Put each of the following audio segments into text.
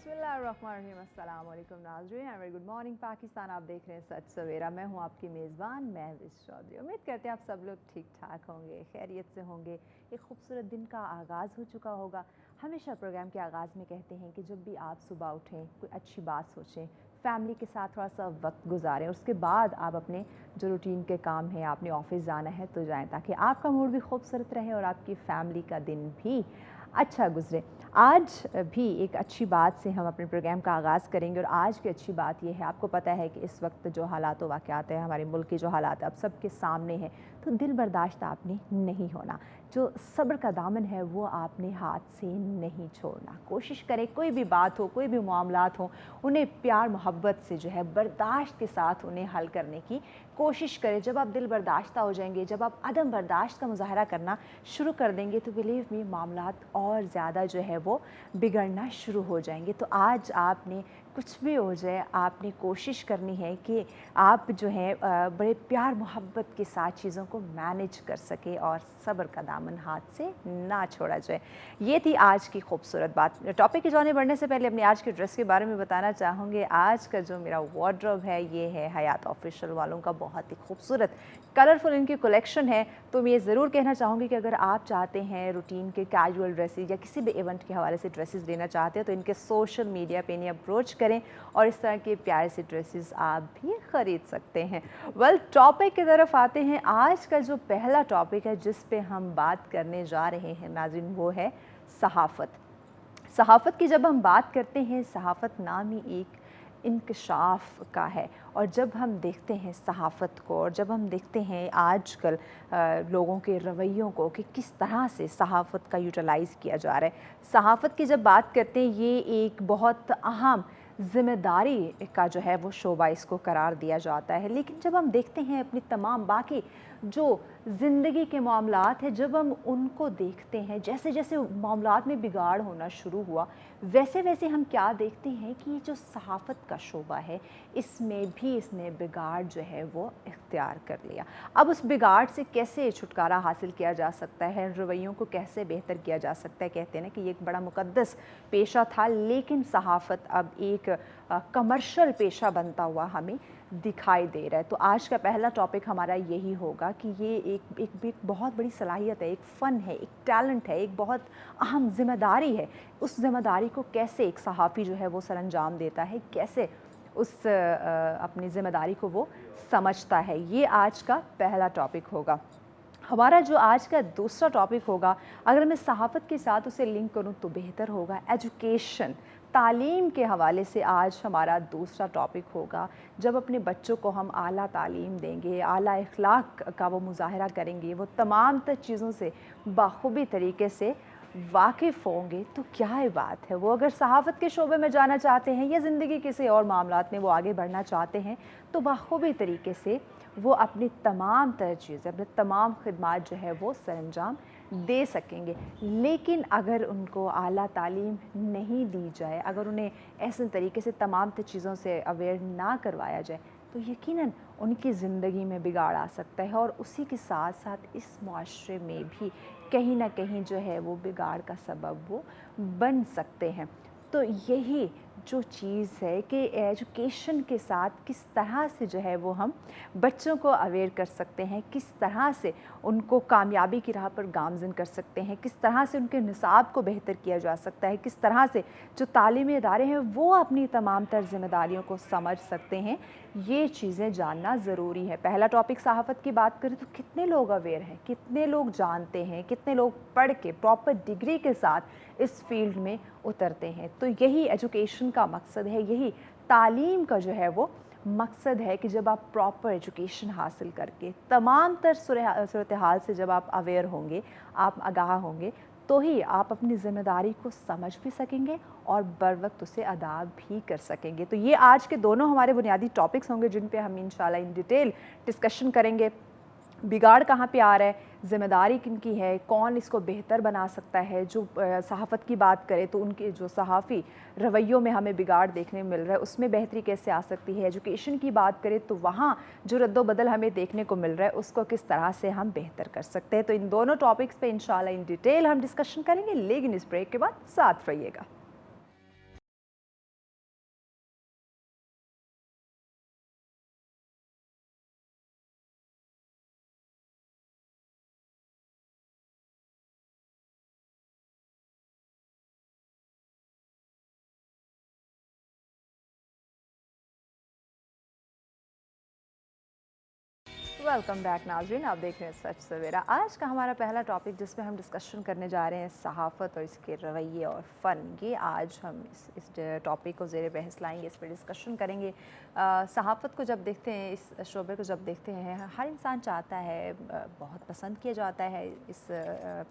बिस्मिल्लाहिर्रहमानिर्रहीम, अस्सलाम वालेकुम नाज़रीन, वेरी गुड मॉर्निंग पाकिस्तान। आप देख रहे हैं सच सवेरा। मैं हूं आपकी मेज़बान महविश चौधरी। उम्मीद करते हैं आप सब लोग ठीक ठाक होंगे, खैरियत से होंगे। एक खूबसूरत दिन का आगाज़ हो चुका होगा। हमेशा प्रोग्राम के आगाज़ में कहते हैं कि जब भी आप सुबह उठें, कोई अच्छी बात सोचें, फैमिली के साथ थोड़ा सा वक्त गुजारें, उसके बाद आप अपने जो रूटीन के काम हैं, आपने ऑफिस जाना है तो जाएं, ताकि आपका मूड भी खूबसूरत रहे और आपकी फैमिली का दिन भी अच्छा गुजरे। आज भी एक अच्छी बात से हम अपने प्रोग्राम का आगाज़ करेंगे, और आज की अच्छी बात यह है, आपको पता है कि इस वक्त जो हालात व वाक़यात हैं, हमारे मुल्क के जो हालात अब सबके सामने हैं, तो दिल बर्दाश्त आपने नहीं होना। जो सब्र का दामन है वो आपने हाथ से नहीं छोड़ना। कोशिश करें, कोई भी बात हो, कोई भी मामलात हो, उन्हें प्यार मोहब्बत से जो है बर्दाश्त के साथ उन्हें हल करने की कोशिश करें। जब आप दिल बर्दाश्ता हो जाएंगे, जब आप अदम बर्दाश्त का मुज़ाहरा करना शुरू कर देंगे, तो बिलीव मी मामलात और ज़्यादा जो है वो बिगड़ना शुरू हो जाएंगे। तो आज आपने कुछ भी हो जाए, आपने कोशिश करनी है कि आप जो है बड़े प्यार मोहब्बत के साथ चीज़ों को मैनेज कर सके और सब्र का दामन हाथ से ना छोड़ा जाए। ये थी आज की खूबसूरत बात। टॉपिक की जाने बढ़ने से पहले अपनी आज के ड्रेस के बारे में बताना चाहूँगी। आज का जो मेरा वार्डरोब है, ये है हयात ऑफिशियल वालों का बहुत ही खूबसूरत कलरफुल इनकी कलेक्शन है। तो मैं ये ज़रूर कहना चाहूँगी कि अगर आप चाहते हैं रूटीन के कैजुअल ड्रेसेस या किसी भी इवेंट के हवाले से ड्रेसेस लेना चाहते हैं, तो इनके सोशल मीडिया पे इन्हें अप्रोच करें और इस तरह के प्यारे से ड्रेसेस आप भी ख़रीद सकते हैं। वेल, टॉपिक की तरफ आते हैं। आज का जो पहला टॉपिक है जिस पे हम बात करने जा रहे हैं नाज़रीन, वो है सहाफ़त। सहाफ़त की जब हम बात करते हैं, सहाफ़त नाम ही एक इंकशाफ का है। और जब हम देखते हैं सहाफ़त को, और जब हम देखते हैं आजकल लोगों के रवैयों को कि किस तरह से सहाफ़त का यूटिलाइज़ किया जा रहा है, सहाफ़त की जब बात करते हैं, ये एक बहुत अहम ज़िम्मेदारी का जो है वो शोबा इसको करार दिया जाता है। लेकिन जब हम देखते हैं अपनी तमाम बाकी जो ज़िंदगी के मामलात हैं, जब हम उनको देखते हैं, जैसे जैसे मामलात में बिगाड़ होना शुरू हुआ, वैसे वैसे हम क्या देखते हैं कि ये जो सहाफ़त का शोबा है, इसमें भी इसने बिगाड़ जो है वो इख्तियार कर लिया। अब उस बिगाड़ से कैसे छुटकारा हासिल किया जा सकता है, रवैयों को कैसे बेहतर किया जा सकता है। कहते हैं ना कि ये एक बड़ा मुक़द्दस पेशा था, लेकिन सहाफ़त अब एक कमर्शियल पेशा बनता हुआ हमें दिखाई दे रहा है। तो आज का पहला टॉपिक हमारा यही होगा कि ये एक बहुत बड़ी सलाहियत है, एक फ़न है, एक टैलेंट है, एक बहुत अहम ज़िम्मेदारी है। उस ज़िम्मेदारी को कैसे एक सहाफ़ी जो है वो सरअंजाम देता है, कैसे उस अपनी ज़िम्मेदारी को वो समझता है, ये आज का पहला टॉपिक होगा। हमारा जो आज का दूसरा टॉपिक होगा, अगर मैं सहाफ़त के साथ उसे लिंक करूं तो बेहतर होगा, एजुकेशन, तालीम के हवाले से आज हमारा दूसरा टॉपिक होगा। जब अपने बच्चों को हम आला तालीम देंगे, आला इखलाक का वो मुज़ाहरा करेंगे, वो तमाम तर चीज़ों से बाखूबी तरीके से वाकिफ़ होंगे, तो क्या है बात है। वो अगर सहाफ़त के शोबे में जाना चाहते हैं या ज़िंदगी किसी और मामलात में वो आगे बढ़ना चाहते हैं, तो बाखूबी तरीके से वो अपनी तमाम तर चीज़ें, अपने तमाम खिदमात जो है वो सरअंजाम दे सकेंगे। लेकिन अगर उनको आला तालीम नहीं दी जाए, अगर उन्हें ऐसे तरीके से तमाम तर चीज़ों से अवेयर ना करवाया जाए, तो यकीनन उनकी ज़िंदगी में बिगाड़ आ सकता है, और उसी के साथ साथ इस मुआशरे में भी कहीं ना कहीं जो है वो बिगाड़ का सबब वो बन सकते हैं। तो यही जो चीज़ है कि एजुकेशन के साथ किस तरह से जो है वो हम बच्चों को अवेयर कर सकते हैं, किस तरह से उनको कामयाबी की राह पर गामज़न कर सकते हैं, किस तरह से उनके निसाब को बेहतर किया जा सकता है, किस तरह से जो तालीमी इदारे हैं वो अपनी तमाम तर ज़िम्मेदारियों को समझ सकते हैं, ये चीज़ें जानना ज़रूरी है। पहला टॉपिक सहाफ़त की बात करें तो कितने लोग अवेयर हैं, कितने लोग जानते हैं, कितने लोग पढ़ के प्रॉपर डिग्री के साथ इस फील्ड में उतरते हैं। तो यही एजुकेशन का मकसद है, यही तालीम का जो है वो मकसद है कि जब आप प्रॉपर एजुकेशन हासिल करके तमाम तर सूरत हाल से जब आप अवेयर होंगे, आप आगाह होंगे, तो ही आप अपनी ज़िम्मेदारी को समझ भी सकेंगे और बर वक्त उसे अदा भी कर सकेंगे। तो ये आज के दोनों हमारे बुनियादी टॉपिक्स होंगे जिन पे हम इंशाल्लाह इन डिटेल डिस्कशन करेंगे। बिगाड़ कहाँ पे आ रहा है, ज़िम्मेदारी किनकी है, कौन इसको बेहतर बना सकता है। जो सहाफ़त की बात करें तो उनके जो सहाफ़ी रवैयों में हमें बिगाड़ देखने मिल रहा है, उसमें बेहतरी कैसे आ सकती है। एजुकेशन की बात करें तो वहाँ जो रद्दोबदल हमें देखने को मिल रहा है, उसको किस तरह से हम बेहतर कर सकते हैं। तो इन दोनों टॉपिक्स पे इंशाल्लाह इन डिटेल हम डिस्कशन करेंगे, लेकिन इस ब्रेक के बाद साथ रहिएगा। वेलकम बैक नाज़रीन, आप देख रहे हैं सच सवेरा। आज का हमारा पहला टॉपिक जिसमें हम डिस्कशन करने जा रहे हैं सहाफ़त और इसके रवैये और फ़न। ये आज हम इस टॉपिक को ज़ेर बहस लाएंगे, इस पर डिस्कशन करेंगे। सहाफ़त को जब देखते हैं, इस शोबे को जब देखते हैं, हर इंसान चाहता है, बहुत पसंद किया जाता है इस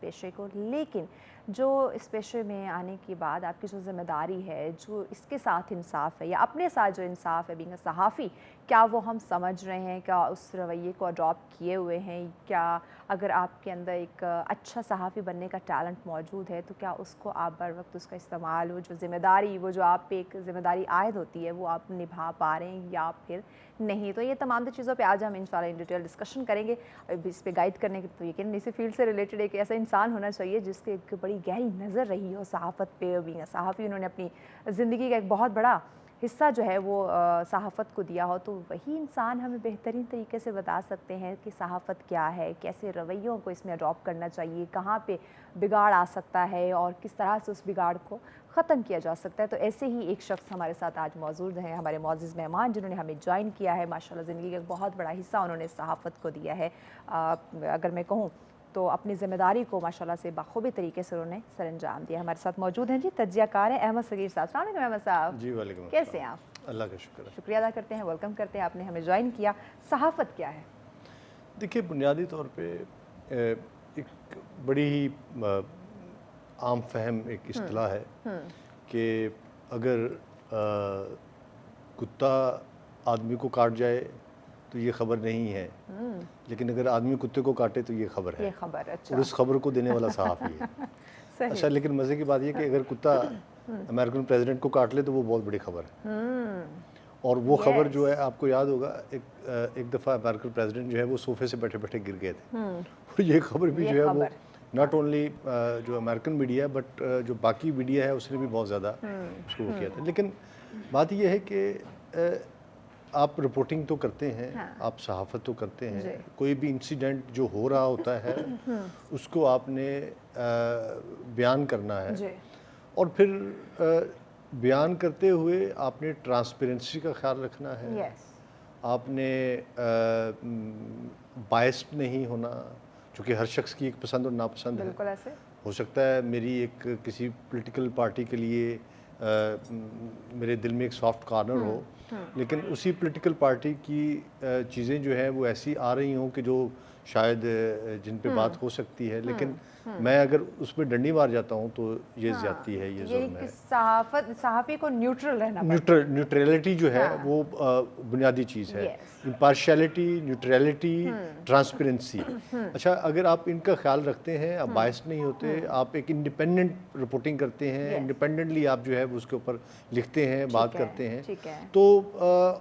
पेशे को, लेकिन जो इस पेशे में आने के बाद आपकी जो ज़िम्मेदारी है, जो इसके साथ इंसाफ है या अपने साथ जो इंसाफ है बीइंग अ सहाफ़ी, क्या वो हम समझ रहे हैं, क्या उस रवैये को अडॉप्ट किए हुए हैं? क्या अगर आपके अंदर एक अच्छा सहाफ़ी बनने का टैलेंट मौजूद है तो क्या उसको आप बर वक्त उसका इस्तेमाल, वो जो ज़िम्मेदारी, वो जो आप पे एक ज़िम्मेदारी आयद होती है, वो आप निभा पा रहे हैं या फिर नहीं? तो ये तमाम चीज़ों पे आज हम इंशाल्लाह इन डिटेल डिस्कशन करेंगे। इस पे गाइड करने के तो यकीन इसी फील्ड से रिलेटेड एक ऐसा इंसान होना चाहिए जिसकी एक बड़ी गहरी नज़र रही हो सहाफ़त पे। बीइंग अ सहाफ़ी उन्होंने अपनी ज़िंदगी का एक बहुत बड़ा हिस्सा जो है वो सहाफ़त को दिया हो, तो वही इंसान हमें बेहतरीन तरीके से बता सकते हैं कि सहाफ़त क्या है, कैसे रवैयों को इसमें अडॉप्ट करना चाहिए, कहाँ पे बिगाड़ आ सकता है और किस तरह से उस बिगाड़ को ख़त्म किया जा सकता है। तो ऐसे ही एक शख्स हमारे साथ आज मौजूद हैं, हमारे मौजूद मेहमान जिन्होंने हमें ज्वाइन किया है। माशाल्लाह ज़िंदगी का एक बहुत बड़ा हिस्सा उन्होंने सहाफ़त को दिया है। अगर मैं कहूँ तो अपनी ज़िम्मेदारी को माशाल्लाह से बखूबी तरीके से उन्होंने सरअंजाम दिया। हमारे साथ मौजूद हैं जी तज्ज़ियाकार हैं अहमद सगीर साहब। अस्सलाम वालेकुम अहमद साहब। जी वालेकुम। कैसे हैं आप? अल्लाह का शुक्र है। शुक्रिया अदा करते हैं, वेलकम करते हैं, आपने हमें ज्वाइन किया। सहाफ़त क्या है? देखिए, बुनियादी तौर पे एक बड़ी ही आम फहम एक इस्तिलाह है कि अगर कुत्ता आदमी को काट जाए तो ये खबर नहीं है, लेकिन अगर आदमी कुत्ते को काटे तो ये खबर है। ये खबर, अच्छा। और उस खबर को देने वाला सहाफ़ी है। सही। अच्छा, लेकिन मज़े की बात ये कि अगर कुत्ता अमेरिकन प्रेसिडेंट को काट ले तो वो बहुत बड़ी खबर है। और वो खबर जो है, आपको याद होगा, एक दफ़ा अमेरिकन प्रेसिडेंट जो है वो सोफे से बैठे बैठे गिर गए थे। और ये खबर भी जो है वो नॉट ओनली जो अमेरिकन मीडिया बट जो बाकी मीडिया है उसने भी बहुत ज़्यादा उसको वो किया था। लेकिन बात ये है कि आप रिपोर्टिंग तो करते हैं, आप सहाफ़त तो करते हैं, कोई भी इंसिडेंट जो हो रहा होता है उसको आपने बयान करना है, और फिर बयान करते हुए आपने ट्रांसपेरेंसी का ख्याल रखना है। आपने बायस्ड नहीं होना, क्योंकि हर शख्स की एक पसंद और नापसंद है। बिल्कुल ऐसे हो सकता है मेरी एक किसी पॉलिटिकल पार्टी के लिए मेरे दिल में एक सॉफ्ट कॉर्नर हो, लेकिन उसी पॉलिटिकल पार्टी की चीज़ें जो है वो ऐसी आ रही हों कि जो शायद जिन पे बात हो सकती है, लेकिन मैं अगर उसमें डंडी मार जाता हूँ तो ये ज़्यादती है, ये जुल्म है। सहाफ़ी को न्यूट्रल रहना, न्यूट्रलिटी जो है वो बुनियादी चीज़ है। Impartiality, neutrality, transparency. अच्छा, अगर आप इनका ख्याल रखते हैं, आप बायस्ड नहीं होते, आप एक इंडिपेंडेंट रिपोर्टिंग करते हैं, इंडिपेंडेंटली आप जो है वो उसके ऊपर लिखते हैं, बात करते हैं, तो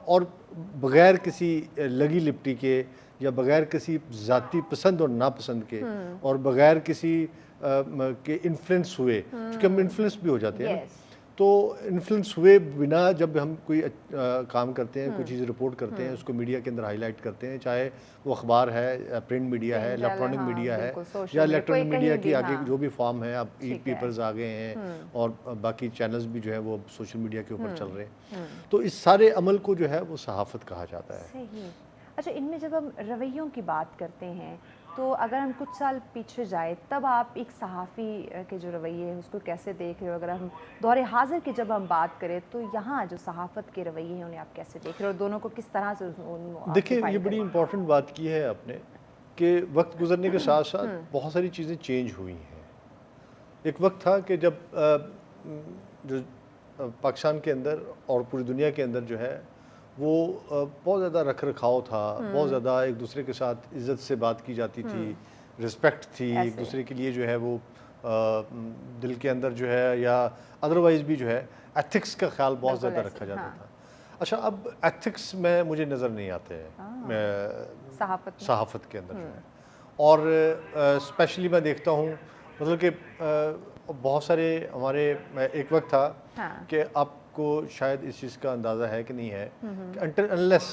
और बग़ैर किसी लगी लिपटी के या बग़ैर किसी ज़ाती पसंद और नापसंद के और बग़ैर किसी के इन्फ्लुएंस हुए, क्योंकि हम इन्फ्लुएंस भी हो जाते हैं, तो इन्फ्लुएंस हुए बिना जब हम कोई काम करते हैं, कोई चीज़ रिपोर्ट करते हैं, उसको मीडिया के अंदर हाईलाइट करते हैं, चाहे वो अखबार है, प्रिंट मीडिया है, इलेक्ट्रॉनिक मीडिया है, या इलेक्ट्रॉनिक मीडिया की आगे जो भी फॉर्म है, अब ई पेपर्स आ गए हैं और बाकी चैनल्स भी जो है वो सोशल मीडिया के ऊपर चल रहे हैं, तो इस सारे अमल को जो है वो सहाफ़त कहा जाता है। अच्छा, इनमें जब हम रवैयों की बात करते हैं तो अगर हम कुछ साल पीछे जाए तब आप एक सहाफ़ी के जो रवैये हैं उसको कैसे देख रहे हो? अगर हम दौरे हाजिर की जब हम बात करें तो यहाँ जो सहाफ़त के रवैये हैं उन्हें आप कैसे देख रहे हो और दोनों को किस तरह से? देखिए, ये बड़ी इंपॉर्टेंट बात की है आपने कि वक्त गुजरने के साथ साथ बहुत सारी चीज़ें चेंज हुई हैं। एक वक्त था कि जब जो पाकिस्तान के अंदर और पूरी दुनिया के अंदर जो है वो बहुत ज़्यादा रख रखाव था, बहुत ज़्यादा एक दूसरे के साथ इज़्ज़त से बात की जाती थी, रिस्पेक्ट थी, एक दूसरे के लिए जो है वो दिल के अंदर जो है या अदरवाइज़ भी जो है एथिक्स का ख्याल बहुत ज़्यादा रखा जाता था। अच्छा, अब एथिक्स में मुझे नज़र नहीं आते हैं सहाफ़त के अंदर जो है, और स्पेशली मैं देखता हूँ मतलब कि बहुत सारे हमारे एक वक्त था कि आपको शायद इस चीज़ का अंदाज़ा है कि नहीं है कि अनटिल अनलेस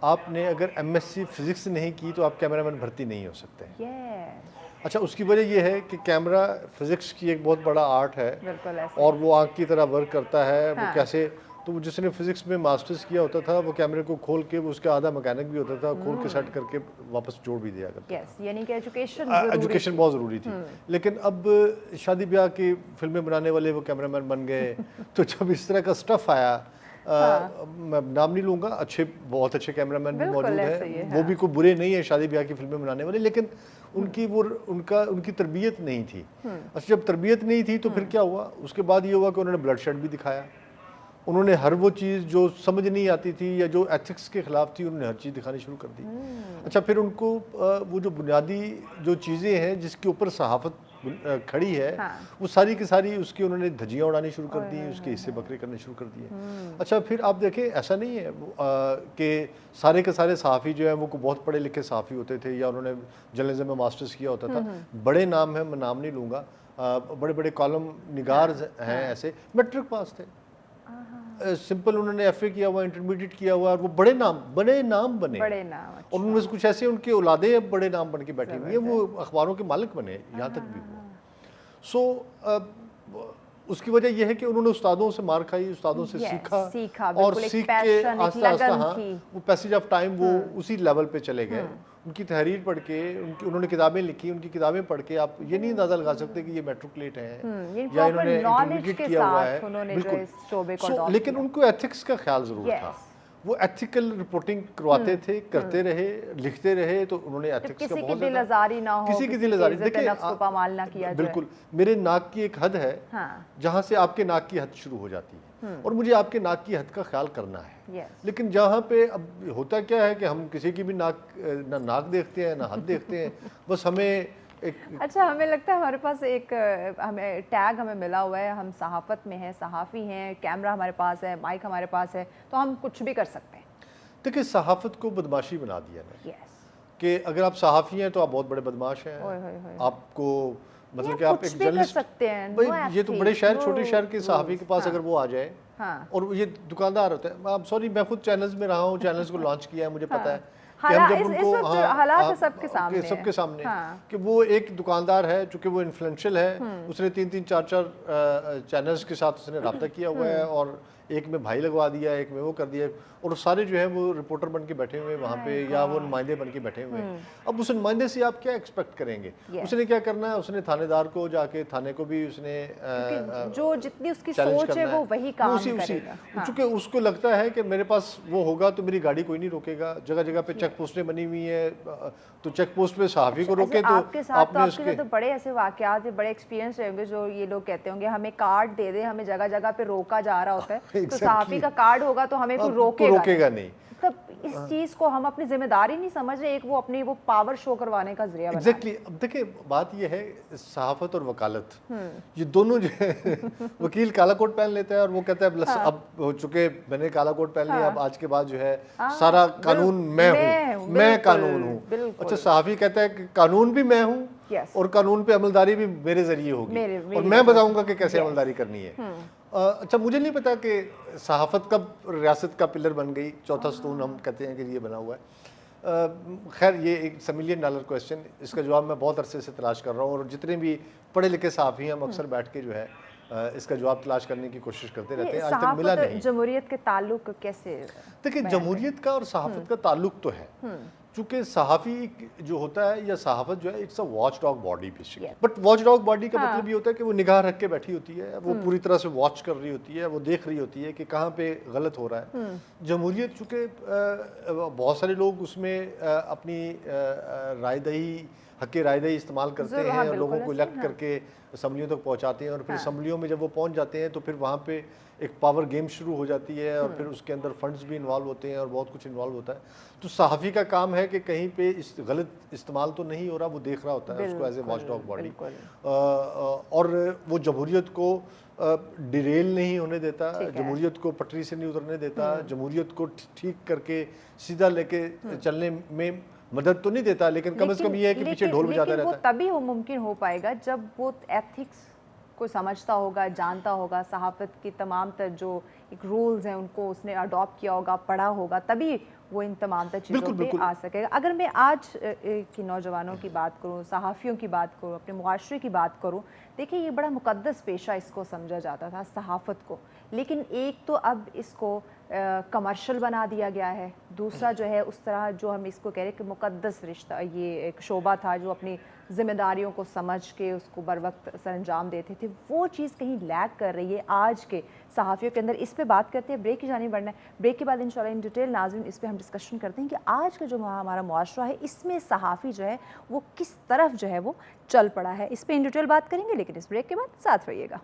आपने अगर एमएससी फिज़िक्स नहीं की तो आप कैमरामैन भर्ती नहीं हो सकते। अच्छा, उसकी वजह यह है कि कैमरा फिज़िक्स की एक बहुत बड़ा आर्ट है और वो आँख की तरह वर्क करता है। वो कैसे तो वो जिसने फिजिक्स में मास्टर्स किया होता था वो कैमरे को खोल के, वो उसका आधा मैकेनिक भी होता था, खोल के सेट करके वापस जोड़ भी दिया करता यस, यानी कि एजुकेशन एजुकेशन बहुत ज़रूरी थी। लेकिन अब शादी ब्याह की फिल्में बनाने वाले वो कैमरामैन बन गए। तो जब इस तरह का स्टफ आया, मैं नाम नहीं लूँगा, बहुत अच्छे कैमरामैन भी मौजूद हैं, वो भी कोई बुरे नहीं है शादी ब्याह की फिल्में बनाने वाले, लेकिन उनकी तरबियत नहीं थी। अच्छा, जब तरबियत नहीं थी तो फिर क्या हुआ, उसके बाद ये हुआ कि उन्होंने ब्लड शेड भी दिखाया। उन्होंने हर वो चीज़ जो समझ नहीं आती थी या जो एथिक्स के खिलाफ थी, उन्होंने हर चीज़ दिखानी शुरू कर दी। अच्छा, फिर उनको वो जो बुनियादी जो चीज़ें हैं जिसके ऊपर सहाफ़त खड़ी है, वो सारी की सारी उसकी उन्होंने धज्जियाँ उड़ानी शुरू कर दी, उसके हिस्से बकरे करने शुरू कर दिए। अच्छा, फिर आप देखें, ऐसा नहीं है कि सारे के सारे सहाफ़ी जो हैं वो बहुत पढ़े लिखे सहाफ़ी होते थे या उन्होंने जर्नलिज्म में मास्टर्स किया होता था। बड़े नाम हैं, मैं नाम नहीं लूँगा, बड़े बड़े कॉलम निगार हैं, ऐसे मैट्रिक पास थे, सिंपल उन्होंने एफए किया हुआ, इंटरमीडिएट किया हुआ, और वो बड़े नाम बने। अच्छा। और उनमें से कुछ ऐसे उनके औलादे अब बड़े नाम बन के बैठी हुई है, वो अखबारों के मालिक बने, यहाँ तक भी हुआ। उसकी वजह यह है कि उन्होंने उस्तादों से मार खाई, उस्तादों से सीखा और सीख के आस्ता आस्ता वो पैसेज ऑफ टाइम वो उसी लेवल पे चले गए। उनकी तहरीर पढ़ के, उन्होंने किताबें लिखी, उनकी किताबें पढ़ के आप ये नहीं अंदाजा लगा सकते कि ये मैट्रिकुलेट हैं या इन्होंने इंटरमीडिएट किया हुआ है, बिल्कुल। लेकिन उनको एथिक्स का ख्याल जरूर था, वो एथिकल रिपोर्टिंग करवाते थे, करते रहे, लिखते रहे, तो उन्होंने एथिक्स का बहुत किसी की दिलआज़ारी ना हो, किसी की दिलआज़ारी, देखिए नफ्स को पामाल ना किया जाए। बिल्कुल, मेरे नाक की एक हद है जहाँ से आपके नाक की हद शुरू हो जाती है, और मुझे आपके नाक की हद का ख्याल करना है। लेकिन जहाँ पे अब होता क्या है कि हम किसी की भी ना नाक देखते हैं ना हद देखते हैं, बस हमें अच्छा, हमें लगता है हमारे पास एक हमें टैग हमें मिला हुआ है, हम सहाफ़त में हैं, सहाफ़ी हैं, कैमरा हमारे पास है, माइक हमारे पास है, तो हम कुछ भी कर सकते हैं। देखिए, सहाफ़त को बदमाशी बना दिया ना, कि अगर आप सहाफ़ी हैं तो आप बहुत बड़े बदमाश हैं, आपको मतलब कि आप एक जर्नलिस्ट सकते हैं। ये तो बड़े शहर, छोटे शहर के सहाफ़ी के पास अगर वो आ जाए, और ये दुकानदार होता है, आप सॉरी, मैं खुद चैनल्स में रहा हूँ, चैनल्स को लॉन्च किया है, मुझे पता है कि हम जब उनको हालात सबके सामने कि वो एक दुकानदार है, चूंकि वो इन्फ्लुएंशियल है, उसने 3-3, 4-4 चैनल्स के साथ उसने रब्ता किया हुआ है, और एक में भाई लगवा दिया, एक में वो कर दिया, और सारे जो है वो रिपोर्टर बन के बैठे हुए वहाँ पे, या वो नुमाइंदे बन के बैठे हुए हैं। अब उस नुमाइंदे से आप क्या एक्सपेक्ट करेंगे? उसने क्या करना है, उसने थानेदार को जाके, थाने को भी उसने जो जितनी उसकी सोच है वो वही काम करेगा। चूंकि उसको लगता है कि मेरे पास वो होगा तो मेरी गाड़ी कोई नहीं रोकेगा। जगह जगह पे चेक पोस्टें बनी हुई है, तो चेक पोस्ट पे सहाफ़ी को रोके तो आपके तो बड़े ऐसे वाकयात, बड़े एक्सपीरियंस रहेंगे जो ये लोग कहते होंगे हमें कार्ड दे दे, हमें जगह जगह पे रोका जा रहा होता है, तो सहाफ़ी का कार्ड होगा तो हमें कोई रोकेगा नहीं। तब इस चीज को हम अपनी जिम्मेदारी नहीं समझ रहे, एक वो अपनी वो पावर शो करवाने का जरिया बना। एग्जैक्टली। अब देखिए, बात ये है, सहाफत और वकालत, ये दोनों जो है वकील काला कोट पहन लेता है और वो कहता है अब हो चुके, मैंने काला कोट पहन लिया, अब आज के बाद जो है सारा कानून मैं हूँ, मैं कानून हूँ। अच्छा, सहाफी कहता है कि कानून भी मैं हूँ और कानून पे अमलदारी भी मेरे जरिए होगी, और मैं बताऊंगा कि कैसे अमलदारी करनी है। अच्छा, मुझे नहीं पता कि सहाफ़त कब रियासत का पिलर बन गई, चौथा स्तून हम कहते हैं कि ये बना हुआ है। खैर, ये एक $1 मिलियन क्वेश्चन, इसका जवाब मैं बहुत अरसे से तलाश कर रहा हूँ, और जितने भी पढ़े लिखे सहाफ़ी हैं हम अक्सर बैठ के जो है इसका जवाब तलाश करने की कोशिश करते रहते हैं, आज तक मिला नहीं। जमहूरियत के ताल्लुक कैसे? देखिए, जमहूरियत का और सहाफ़त का ताल्लुक तो है, चूँकि सहाफ़ी जो होता है या सहाफ़त जो है, it's a watch dog body basically. But watch dog body का मतलब ये होता है कि वो निगाह रख के बैठी होती है, वो पूरी तरह से वॉच कर रही होती है, वो देख रही होती है कि कहाँ पे गलत हो रहा है। जमहूरियत, चूँकि बहुत सारे लोग उसमें अपनी रायदही, हक़ रायदही इस्तेमाल करते हैं और लोगों को इलेक्ट करके असम्बलियों तक पहुँचाते हैं, और फिर असम्बलियों में जब वो पहुँच जाते हैं तो फिर वहाँ पे एक पावर गेम शुरू हो जाती है, और फिर उसके अंदर फंड्स भी इन्वॉल्व होते हैं और बहुत कुछ इन्वॉल्व होता है। तो सहाफ़ी का काम है कि कहीं पे इस गलत इस्तेमाल तो नहीं हो रहा, वो देख रहा होता है उसको as a watch dog body, और वो जमहूरियत को डिरेल नहीं होने देता, जमहूरियत को पटरी से नहीं उतरने देता, जमहूरियत को ठीक करके सीधा लेके चलने में मदद तो नहीं देता, लेकिन कम से कम ये है कि पीछे ढोल बजाता रहता है। वो तभी मुमकिन हो पाएगा जब वो एथिक्स को समझता होगा, जानता होगा, सहाफ़त की तमाम तर जो एक रूल्स हैं उनको उसने अडॉप्ट किया होगा, पढ़ा होगा, तभी वो इन तमाम तर चीज़ों पे आ सकेगा। अगर मैं आज की नौजवानों की बात करूँ, सहाफ़ियों की बात करूँ, अपने मुआशरे की बात करूँ, देखिए ये बड़ा मुक़द्दस पेशा इसको समझा जाता था, सहाफ़त को, लेकिन एक तो अब इसको कमर्शियल बना दिया गया है, दूसरा जो है उस तरह जो हम इसको कह रहे हैं कि मुक़द्दस रिश्ता, ये एक शोबा था जो अपनी ज़िम्मेदारियों को समझ के उसको बर वक्त सरअंजाम देते थे, वो चीज़ कहीं लैग कर रही है आज के सहाफ़ियों के अंदर। इस पे बात करते हैं, ब्रेक की जानिब बढ़ना है, ब्रेक के बाद इंशाल्लाह इन डिटेल नाज़रीन इस पे हम डिस्कशन करते हैं कि आज का जो हमारा मुआशरा है इसमें सहाफ़ी जो है वो किस तरफ जो है वो चल पड़ा है, इस पे इन डिटेल बात करेंगे, लेकिन इस ब्रेक के बाद साथ रहिएगा।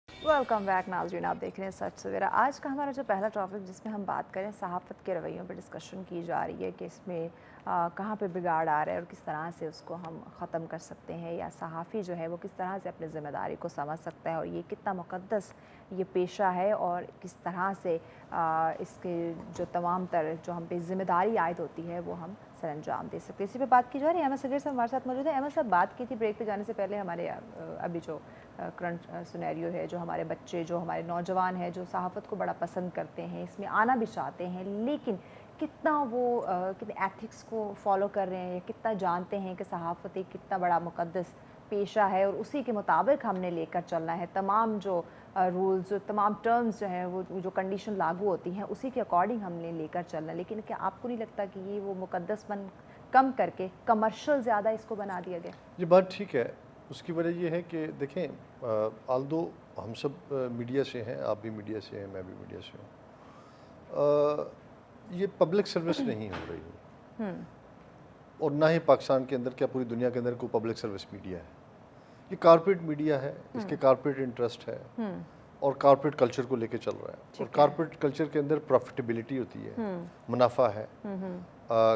वेलकम बैक नाज़रीन, आप देख रहे हैं सच सवेरा। आज का हमारा जो पहला टॉपिक जिसमें हम बात करें सहाफ़त के रवैयों पर डिस्कशन की जा रही है कि इसमें कहाँ पे बिगाड़ आ रहा है और किस तरह से उसको हम ख़त्म कर सकते हैं, या सहाफ़ी जो है वो किस तरह से अपनी ज़िम्मेदारी को समझ सकता है और ये कितना मुक़द्दस ये पेशा है और किस तरह से इसके जो तमाम तर जो हम पे ज़िम्मेदारी आयद होती है वो हम सरअंजाम दे सकते हैं। इसी पे बात की जा रही है। अहमद सगीर साहब हमारे साथ मौजूद है। अहमद साहब, बात की थी ब्रेक पे जाने से पहले हमारे अभी जो करंट सिनेरियो है, जो हमारे बच्चे, जो हमारे नौजवान हैं, जो सहाफ़त को बड़ा पसंद करते हैं, इसमें आना भी चाहते हैं, लेकिन कितना वो कितने एथिक्स को फॉलो कर रहे हैं, कितना जानते हैं कि सहाफ़त एक कितना बड़ा मुक़द्दस पेशा है और उसी के मुताबिक हमने लेकर चलना है। तमाम जो रूल्स, जो तमाम टर्म्स जो हैं वो जो कंडीशन लागू होती हैं उसी के अकॉर्डिंग हमने लेकर चलना है। लेकिन क्या आपको नहीं लगता कि ये वो मुक़द्दसपन कम करके कमर्शियल ज़्यादा इसको बना दिया गया? ये बात ठीक है। उसकी वजह ये है कि देखें, आल्दो हम सब मीडिया से हैं, आप भी मीडिया से हैं, मैं भी मीडिया से हूँ, ये पब्लिक सर्विस नहीं हो रही है और ना ही पाकिस्तान के अंदर, क्या पूरी दुनिया के अंदर कोई पब्लिक सर्विस मीडिया है। ये कारपोरेट मीडिया है, इसके कारपोरेट इंटरेस्ट है और कारपोरेट कल्चर को लेके चल रहा है। और कारपोरेट कल्चर के अंदर प्रॉफिटेबिलिटी होती है, मुनाफा है,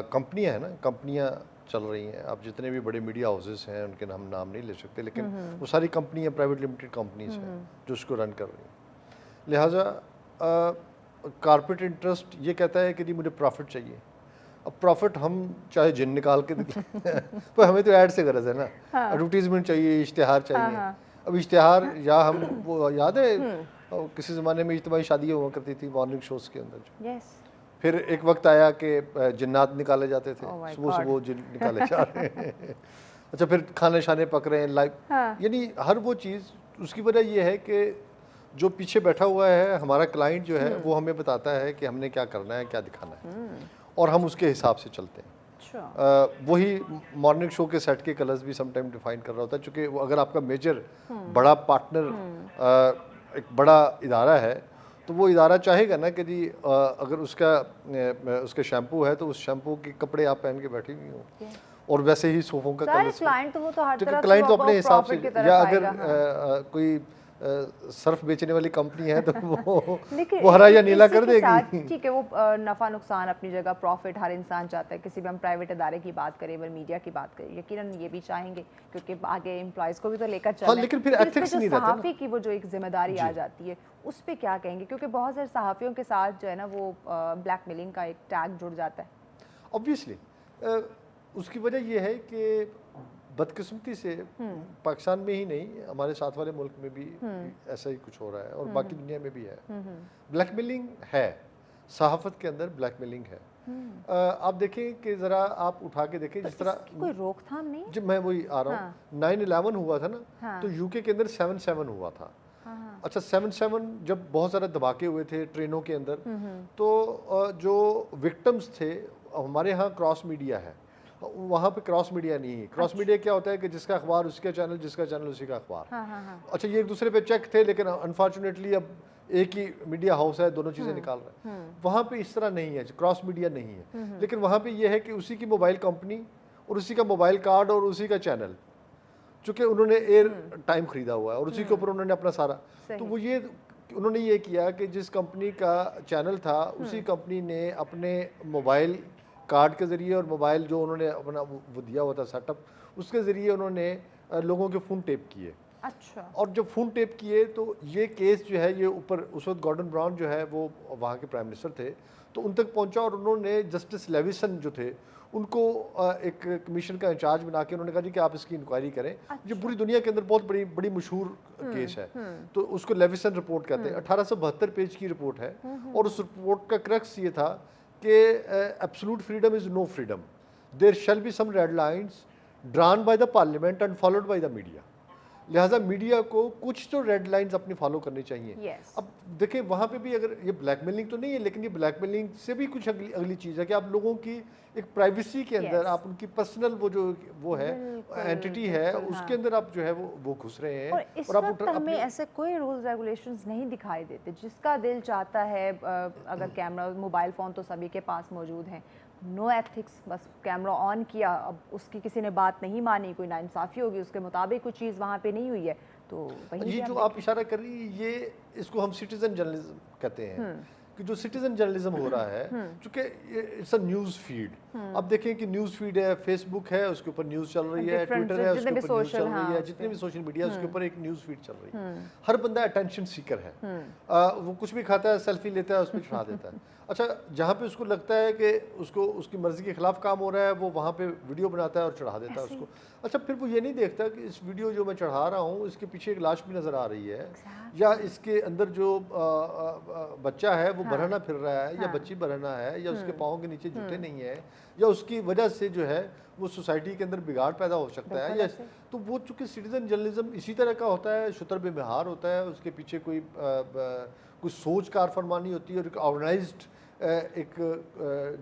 कंपनियां है ना, कंपनियां चल रही हैं। आप जितने भी बड़े मीडिया हाउसेस हैं उनके हम नाम नहीं ले सकते, लेकिन वो सारी कंपनियां प्राइवेट लिमिटेड कंपनीज हैं जो उसको रन कर रही हैं। लिहाजा कारपोरेट इंटरेस्ट ये कहता है कि जी मुझे प्रॉफिट चाहिए। अब प्रॉफिट हम चाहे जिन निकाल के पर हमें तो ऐड से गरज है ना, एडवर्टीजमेंट चाहिए, इश्तिहार चाहिए। अब इश्तिहार या हम वो याद है किसी ज़माने में इज्तिमाई शादियाँ हुआ करती थी मॉर्निंग शोज़ के अंदर, फिर एक वक्त आया कि जिन्नात निकाले जाते थे, सुबह सुबह जिन निकाले जा रहे हैं। अच्छा, फिर खाने शाने पक रहे हैं लाइव, यानी हर वो चीज़। उसकी वजह ये है कि जो पीछे बैठा हुआ है हमारा क्लाइंट जो है वो हमें बताता है कि हमने क्या करना है, क्या दिखाना है, और हम उसके हिसाब से चलते हैं। वही मॉर्निंग शो के सेट के कलर्स भी सम टाइम डिफाइन कर रहा होता है, चूँकि अगर आपका मेजर बड़ा पार्टनर एक बड़ा इदारा है तो वो इदारा चाहेगा ना कि जी अगर उसका शैम्पू है तो उस शैम्पू के कपड़े आप पहन के बैठी हुई हो, और वैसे ही सोफों का कलर क्लाइंट तो वो तो हर तरह क्लाइंट तो अपने हिसाब से, या अगर कोई सर्फ बेचने वाली कंपनी है तो वो हरा या नीला कर देगी। ठीक है, वो नफ़ा नुकसान अपनी जगह, प्रॉफिट हर इंसान चाहता है। किसी भी हम प्राइवेट इदारे की बात करें, मीडिया की बात करें, यकीनन ये भी चाहेंगे क्योंकि आगे एम्प्लॉयज़ को भी तो लेकर चलना है। लेकिन फिर एथिक्स नहीं रहता ना। सहाफ़ी की वो जो एक जिम्मेदारी आ जाती है उस पर क्या कहेंगे, क्योंकि बहुत सारे सहाफ़ियों के साथ जो है ना वो ब्लैकमेलिंग का एक टैग जुड़ जाता है। ऑब्वियसली उसकी वजह ये है कि बदकिस्मती से पाकिस्तान में ही नहीं, हमारे साथ वाले मुल्क में भी ऐसा ही कुछ हो रहा है और बाकी दुनिया में भी है। ब्लैकमेलिंग है, सहाफ़त के अंदर ब्लैकमेलिंग है। आप देखें कि ज़रा आप उठा के देखें, जिस तरह कोई रोकथाम नहीं। जब मैं वही आ रहा हूँ, 9/11 हुआ था ना, तो यूके के अंदर 7/7 हुआ था। अच्छा, 7/7 जब बहुत सारे धमाके हुए थे ट्रेनों के अंदर, तो जो विक्टिम्स थे, हमारे यहाँ क्रॉस मीडिया है, वहाँ पे क्रॉस मीडिया नहीं है। क्रॉस मीडिया क्या होता है कि जिसका अखबार उसका चैनल, जिसका चैनल उसी का अखबार। अच्छा, ये एक दूसरे पे चेक थे, लेकिन अनफॉर्चुनेटली अब एक ही मीडिया हाउस है, दोनों चीज़ें निकाल रहा है। वहाँ पे इस तरह नहीं है, क्रॉस मीडिया नहीं है, लेकिन वहाँ पे ये है कि उसी की मोबाइल कंपनी और उसी का मोबाइल कार्ड और उसी का चैनल, चूँकि उन्होंने एयर टाइम खरीदा हुआ है और उसी के ऊपर उन्होंने अपना सारा, तो वो ये उन्होंने ये किया कि जिस कंपनी का चैनल था उसी कंपनी ने अपने मोबाइल कार्ड के ज़रिए और मोबाइल जो उन्होंने अपना वो दिया हुआ था सेटअप, उसके ज़रिए उन्होंने लोगों के फ़ोन टेप किए। अच्छा। और जब फ़ोन टेप किए तो ये केस जो है ये ऊपर, उस वक्त गॉर्डन ब्राउन जो है वो वहाँ के प्राइम मिनिस्टर थे, तो उन तक पहुँचा और उन्होंने जस्टिस लेविसन जो थे उनको एक कमीशन का इंचार्ज बना के उन्होंने कहा जी कि आप इसकी इंक्वायरी करें। ये पूरी दुनिया के अंदर बहुत बड़ी मशहूर केस है, तो उसको लेविसन रिपोर्ट कहते हैं। 1872 पेज की रिपोर्ट है और उस रिपोर्ट का क्रक्स ये था कि absolute freedom is no freedom, there shall be some red lines drawn by the parliament and followed by the media. लिहाजा मीडिया को कुछ तो रेड लाइंस अपनी फॉलो करनी चाहिए। yes. अब देखें वहाँ पे भी अगर ये ब्लैकमेलिंग तो नहीं है, लेकिन ये ब्लैकमेलिंग से भी कुछ अगली चीज़ है कि आप लोगों की एक प्राइवेसी के अंदर yes. आप उनकी पर्सनल वो है एंटिटी है उसके अंदर आप जो है वो घुस रहे हैं। और इस वक्त हमें ऐसे कोई रूल्स रेगुलेशंस नहीं दिखाई देते। जिसका दिल चाहता है, अगर कैमरा मोबाइल फ़ोन तो सभी के पास मौजूद हैं, नो एथिक्स, बस कैमरा ऑन किया, अब उसकी किसी ने बात नहीं मानी, कोई नाइंसाफ़ी होगी, उसके मुताबिक कोई चीज़ वहाँ पे नहीं हुई है, तो वही ये जो आप इशारा कर रही है ये इसको हम सिटीजन जर्नलिज्म कहते हैं कि जो सिटीजन जर्नलिज्म हो रहा है, चूँकि इट्स अ न्यूज़ फीड। अब देखें कि न्यूज़ फीड है, फेसबुक है उसके ऊपर न्यूज़ चल रही है, ट्विटर है उसके ऊपर न्यूज़ चल रही है, जितने भी सोशल मीडिया उसके ऊपर एक न्यूज़ फीड चल रही है। हर बंदा अटेंशन सीकर है, वो कुछ भी खाता है, सेल्फी लेता है, उस पर चढ़ा देता है। अच्छा, जहाँ पे उसको लगता है कि उसको उसकी मर्ज़ी के खिलाफ काम हो रहा है, वो वहाँ पे वीडियो बनाता है और चढ़ा देता है उसको। अच्छा, फिर वो ये नहीं देखता कि इस वीडियो जो मैं चढ़ा रहा हूँ इसके पीछे एक लाश भी नज़र आ रही है, या इसके अंदर जो बच्चा है वो बरहना फिर रहा है, या बच्ची बरहना है, या उसके पाँव के नीचे जूते नहीं है, या उसकी वजह से जो है वो सोसाइटी के अंदर बिगाड़ पैदा हो सकता है। या तो वो चूँकि सिटीजन जर्नलिज्म इसी तरह का होता है, शुतर बेमहार होता है, उसके पीछे कोई सोच कार फरमानी होती है और एक ऑर्गेनाइज्ड एक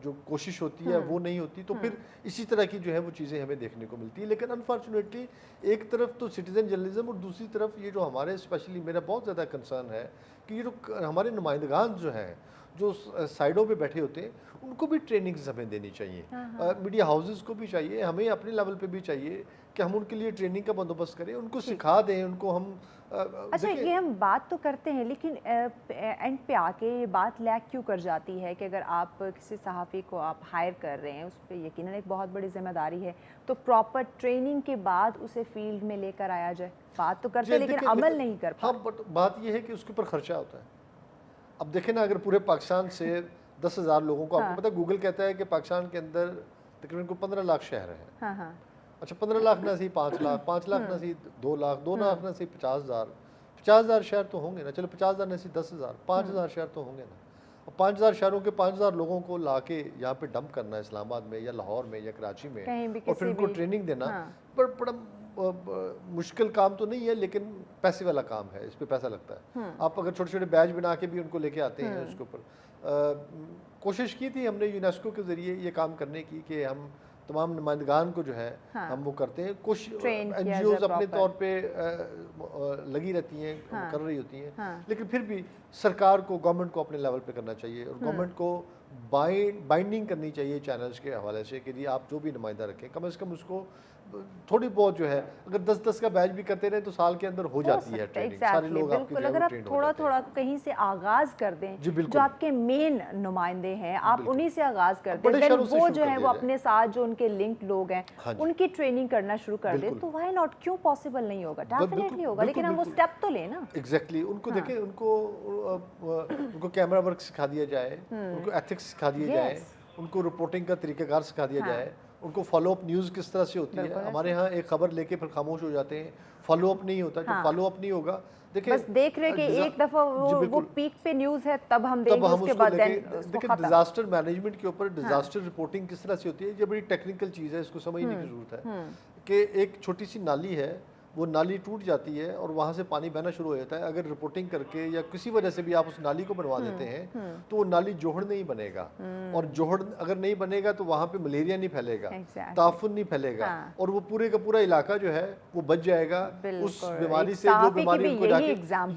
जो कोशिश होती है वो नहीं होती, तो फिर इसी तरह की जो है वो चीज़ें हमें देखने को मिलती है। लेकिन अनफॉर्चुनेटली एक तरफ तो सिटीजन जर्नलिज्म और दूसरी तरफ ये जो हमारे स्पेशली मेरा बहुत ज़्यादा कंसर्न है कि ये जो हमारे नुमाइंदगान जो हैं जो साइडों पे बैठे होते हैं उनको भी ट्रेनिंग्स हमें देनी चाहिए, मीडिया हाउसेस को भी चाहिए, हमें अपने लेवल पे भी चाहिए कि हम उनके लिए ट्रेनिंग का बंदोबस्त करें, उनको सिखा दें, उनको हम अच्छा ये हम बात तो करते हैं लेकिन एंड पे आके ये बात लैग क्यों कर जाती है कि अगर आप किसी सहाफ़ी को आप हायर कर रहे हैं, उस पर यकीनन एक बहुत बड़ी जिम्मेदारी है, तो प्रॉपर ट्रेनिंग के बाद उसे फील्ड में लेकर आया जाए। बात तो करते हैं लेकिन अमल नहीं कर पाते। हाँ, बट बात ये है कि उसके ऊपर खर्चा होता है। अब देखें ना, अगर पूरे पाकिस्तान से 10,000 लोगों को, आपको पता है गूगल कहता है कि पाकिस्तान के अंदर तकरीबन 15 लाख शहर हैं। अच्छा, 15 लाख ना सही 5 लाख, 5 लाख ना सही 2 लाख, 2 लाख ना सही 50,000, 50,000 शहर तो होंगे ना, चलो 50,000 ना सही 10,000, 5,000 शहर तो होंगे ना। अब 5,000 शहरों के 5,000 लोगों को ला के यहाँ पे डंप करना है इस्लामाबाद में या लाहौर में या कराची में, और फिर उनको ट्रेनिंग देना, बड़ा मुश्किल काम तो नहीं है, लेकिन पैसे वाला काम है, इस पर पैसा लगता है। आप अगर छोटे छोटे बैच बना के भी उनको लेके आते हैं, उसके ऊपर कोशिश की थी हमने यूनेस्को के ज़रिए ये काम करने की कि हम तमाम नुमाइंदगान को जो है हम वो करते हैं, कुछ NGOs अपने तौर पे लगी रहती हैं, कर रही होती हैं, लेकिन फिर भी सरकार को, गवर्नमेंट को अपने लेवल पे करना चाहिए और गवर्नमेंट को बाइंडिंग करनी चाहिए चैनल्स के हवाले से कि जी आप जो भी नुमाइंदा रखें कम से कम उसको थोड़ी बहुत जो है, अगर 10-10 का बैच भी करते रहे तो साल के अंदर हो जाती है ट्रेनिंग। सारे लोग आपके अगर आप थोड़ा थोड़ा कहीं से आगाज कर दें, जो आपके मेन नुमाइंदे हैं आप उन्हीं से आगाज कर दें, देन वो जो है वो अपने साथ जो उनके लिंक लोग हैं उनकी ट्रेनिंग करना शुरू कर दें, तो व्हाई नॉट, क्यों पॉसिबल नहीं होगा? डेफिनेटली होगा, लेकिन हम वो स्टेप तो लें ना। एग्जैक्टली, उनको देखें, उनको कैमरा वर्क सिखा दिया जाए, उनको एथिक्स सिखा दिया जाए, उनको रिपोर्टिंग का तरीकाकार सिखा दिया जाए, उनको फॉलो अप न्यूज़ किस तरह से होती है। हमारे यहाँ एक खबर लेके फिर खामोश हो जाते हैं, फॉलो अप नहीं होता। जो फॉलो अप नहीं होगा, देखिए बस देख रहे कि एक दफा वो पीक पे न्यूज़ है तब हम देंगे, उसके बाद देखिए डिजास्टर मैनेजमेंट के ऊपर डिजास्टर रिपोर्टिंग किस तरह से होती है, ये बड़ी टेक्निकल चीज़ है, इसको समझने की जरूरत है कि एक छोटी सी नाली है, वो नाली टूट जाती है और वहाँ से पानी बहना शुरू हो जाता है। अगर रिपोर्टिंग करके या किसी वजह से भी आप उस नाली को बनवा देते हैं तो वो नाली जोहड़ नहीं बनेगा, और जोहड़ अगर नहीं बनेगा तो वहाँ पे मलेरिया नहीं फैलेगा, ताफुन नहीं फैलेगा, और वो पूरे का पूरा इलाका जो है वो बच जाएगा उस बीमारी से, जो बीमारी उनको जाके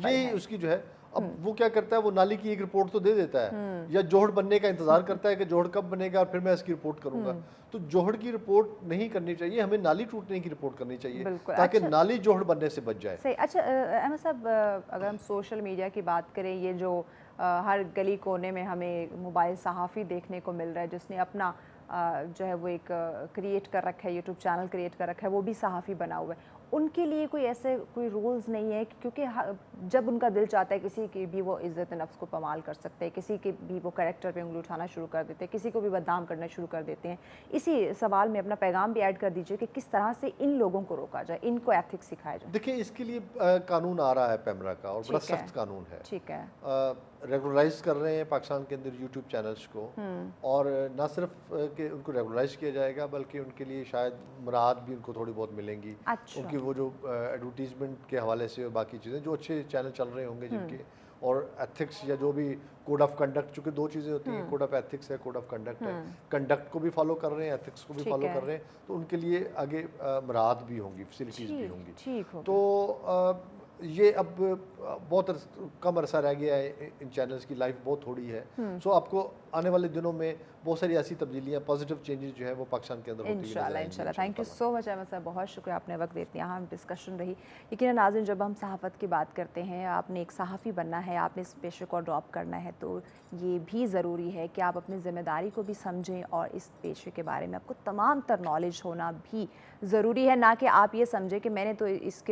ये उसकी जो है। अब वो क्या करता है, वो नाली की एक रिपोर्ट तो दे देता है, या जोहड़ बनने का इंतजार करता है कि जोहड़ कब बनेगा और फिर मैं इसकी रिपोर्ट करूंगा। तो जोहड़ की रिपोर्ट नहीं करनी चाहिए, हमें नाली टूटने की रिपोर्ट करनी चाहिए ताकि नाली जोहड़ बनने से बच जाए। सही। अच्छा अहमद साहब, अगर हम सोशल मीडिया की बात करें, ये जो हर गली कोने में हमें मोबाइल सहाफ़ी देखने को मिल रहा है जिसने अपना जो है वो एक क्रिएट कर रखा है, यूट्यूब चैनल क्रिएट कर रखा है, वो भी सहाफ़ी बना हुआ है, ان کے لیے کوئی ایسے کوئی رولز نہیں ہے کیونکہ جب ان کا دل چاہتا ہے کسی کی بھی وہ عزت نفس کو پامال کر سکتے ہیں, کسی کے بھی وہ کریکٹر پہ انگلی اٹھانا شروع کر دیتے ہیں, کسی کو بھی بدنام کرنا شروع کر دیتے ہیں. اسی سوال میں اپنا پیغام بھی ایڈ کر دیجئے کہ کس طرح سے ان لوگوں کو روکا جائے, ان کو ایتھکس سکھایا جائے. دیکھیں اس کے لیے قانون آ رہا ہے پیمرا کا, اور بڑا سخت قانون ہے. ٹھیک ہے, ریگولرائز کر رہے ہیں پاکستان کے اندر یوٹیوب چینلز کو, اور نہ صرف کہ ان کو ریگولرائز کیا جائے گا بلکہ ان کے لیے شاید مراعات بھی ان کو تھوڑی بہت ملیں گی. ان کی وہ جو ایڈورٹیزمنٹ کے حوالے سے اور باقی چیزیں جو اچھے چینل چل رہے ہوں گے جن کے, اور ایتھکس یا جو بھی کوڈ آف کنڈکٹ, چونکہ دو چیزیں ہوتی ہیں, کوڈ آف ایتھکس ہے, کوڈ آف کنڈکٹ ہے. کنڈکٹ کو بھی فالو کر رہے ہیں, ایتھکس کو بھی فالو کر رہے ہیں, تو ان کے لیے آگے مراعات بھی ہوں گی, فیسلٹیز بھی ہوں گی. تو یہ اب بہت کم عرصہ رہ گیا ہے, ان چینلز کی لائف بہت تھوڑی ہے. سو آپ کو آنے والے دنوں میں بہت ساری ایسی تبدیلیاں, پازیٹیو چینجز جو ہے وہ پاکستان کے اندر ہوتی ہوئی نظر آئیں گی انشاءاللہ. تھینک یو سو مچ احمد صاحب, بہت شکریہ, آپ نے وقت دیتے. یہاں ہم ڈسکشن رہی. یقیناً ناظرین, جب ہم صحافت کی بات کرتے ہیں, آپ نے ایک صحافی بننا ہے, آپ نے اس پیشے کو اڈاپٹ کرنا ہے, تو یہ بھی ضروری ہے کہ آپ اپنی ذمہ داری کو بھی سمجھیں, اور اس پیشے کے بارے میں آپ کو تمام تر نالج ہونا بھی ضروری ہے. نہ کہ آپ یہ سمجھیں کہ میں نے تو اس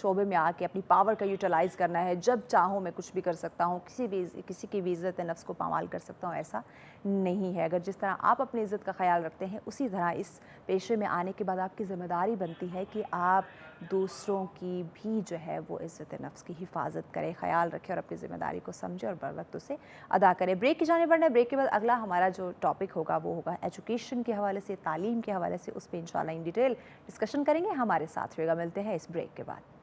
شعبے میں آ کے اپنی پاور کا یوٹیلائز کرنا ہے, جب چاہوں میں کچھ بھی کر سکتا ہوں, کسی کی بھی عزت نفس کو پامال کر سکتا ہوں. ایسا نہیں ہے. اگر جس طرح آپ اپنی عزت کا خیال رکھتے ہیں, اسی طرح اس پیشے میں آنے کے بعد آپ کی ذمہ داری بنتی ہے کہ آپ دوسروں کی بھی جو ہے وہ عزت نفس کی حفاظت کریں, خیال رکھیں, اور اپنی ذمہ داری کو سمجھیں اور بر وقت اسے ادا کریں. بریک کی جانب بڑھنا ہے. بریک کے بعد اگلا ہمارا جو ٹاپک ہوگا وہ ہوگا ایجوکیشن کے حوالے سے, تعلیم کے حوالے سے. اس پہ انشاءاللہ ان ڈیٹیل ڈسکشن کریں گے. ہمارے ساتھ رہے گا. ملتے ہیں اس بریک کے بعد.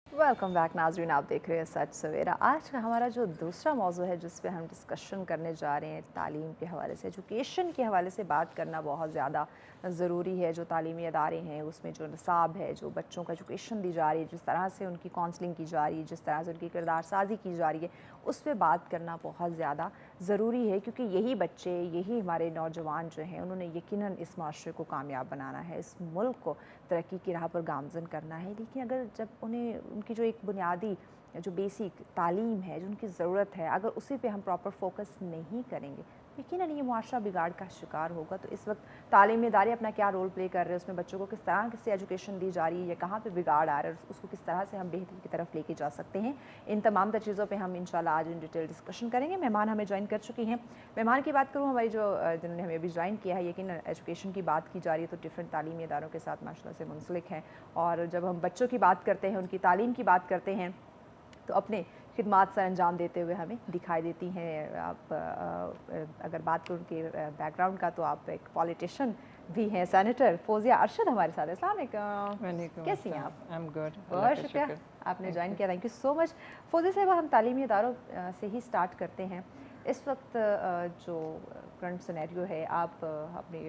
ویلکم بیک ناظرین, آپ دیکھ رہے ہیں سچ سویرا. آج کا ہمارا جو دوسرا موضوع ہے جس پہ ہم ڈسکشن کرنے جا رہے ہیں, تعلیم کے حوالے سے, ایجوکیشن کے حوالے سے بات کرنا بہت زیادہ ضروری ہے. جو تعلیمی ادارے ہیں اس میں جو نصاب ہے, جو بچوں کو ایجوکیشن دی جا رہی ہے, جس طرح سے ان کی کاؤنسلنگ کی جا رہی ہے, جس طرح سے ان کی کردار سازی کی جا رہی ہے, اس پہ بات کرنا بہت زیادہ ضروری ہے. کیونکہ یہی بچے, یہی ہمارے نوجوان جو ہیں, انہوں نے یقیناً اس معاشرے کو کامیاب بنانا ہے, اس ملک کو ترقی کی راہ پر گامزن کرنا ہے. لیکن اگر جب انہیں ان کی جو ایک بنیادی جو بیسک تعلیم ہے, جو ان کی ضرورت ہے, اگر اسی پہ ہم پراپر فوکس نہیں کریں گے, یقیناً یہ معاشرہ بگاڑ کا شکار ہوگا. تو اس وقت تعلیمی ادارے اپنا کیا رول پلے کر رہے ہیں, اس میں بچوں کو کس طرح سے ایجوکیشن دی جا رہی ہے, یا کہاں پہ بگاڑ آ رہا ہے, اس کو کس طرح سے ہم بہتری کی طرف لے کے جا سکتے ہیں, ان تمام تر چیزوں پہ ہم انشاءاللہ آج ان ڈیٹیل ڈسکشن کریں گے. مہمان ہمیں جوائن کر چکی ہیں. مہمان کی بات کروں, ہماری جنہوں نے ہمیں ابھی جوائن کیا ہے, یقیناً ایجوکیشن کی بات کی جا رہی ہے, تو ڈفرینٹ تعلیمی اداروں کے ساتھ ماشاءاللہ سے منسلک ہیں. اور جب ہم بچوں کی بات کرتے ہیں, ان کی تعلیم کی بات کرتے ہیں, تو اپنے خدمات سر انجام دیتے ہوئے ہمیں دکھائی دیتی ہیں. آپ اگر بات کروں کہ بیک گراؤنڈ کا, تو آپ ایک پولیٹیشین بھی ہیں, سینیٹر فوزیہ ارشد ہمارے ساتھ. السلام علیکم, کیسی ہیں آپ؟ بہت شکریہ, آپ نے جوائن کیا, تھینک یو سو مچ. فوزیہ صاحب, ہم تعلیمی اداروں سے ہی سٹارٹ کرتے ہیں. اس وقت جو کرنٹ سینیریو ہے, آپ اپنے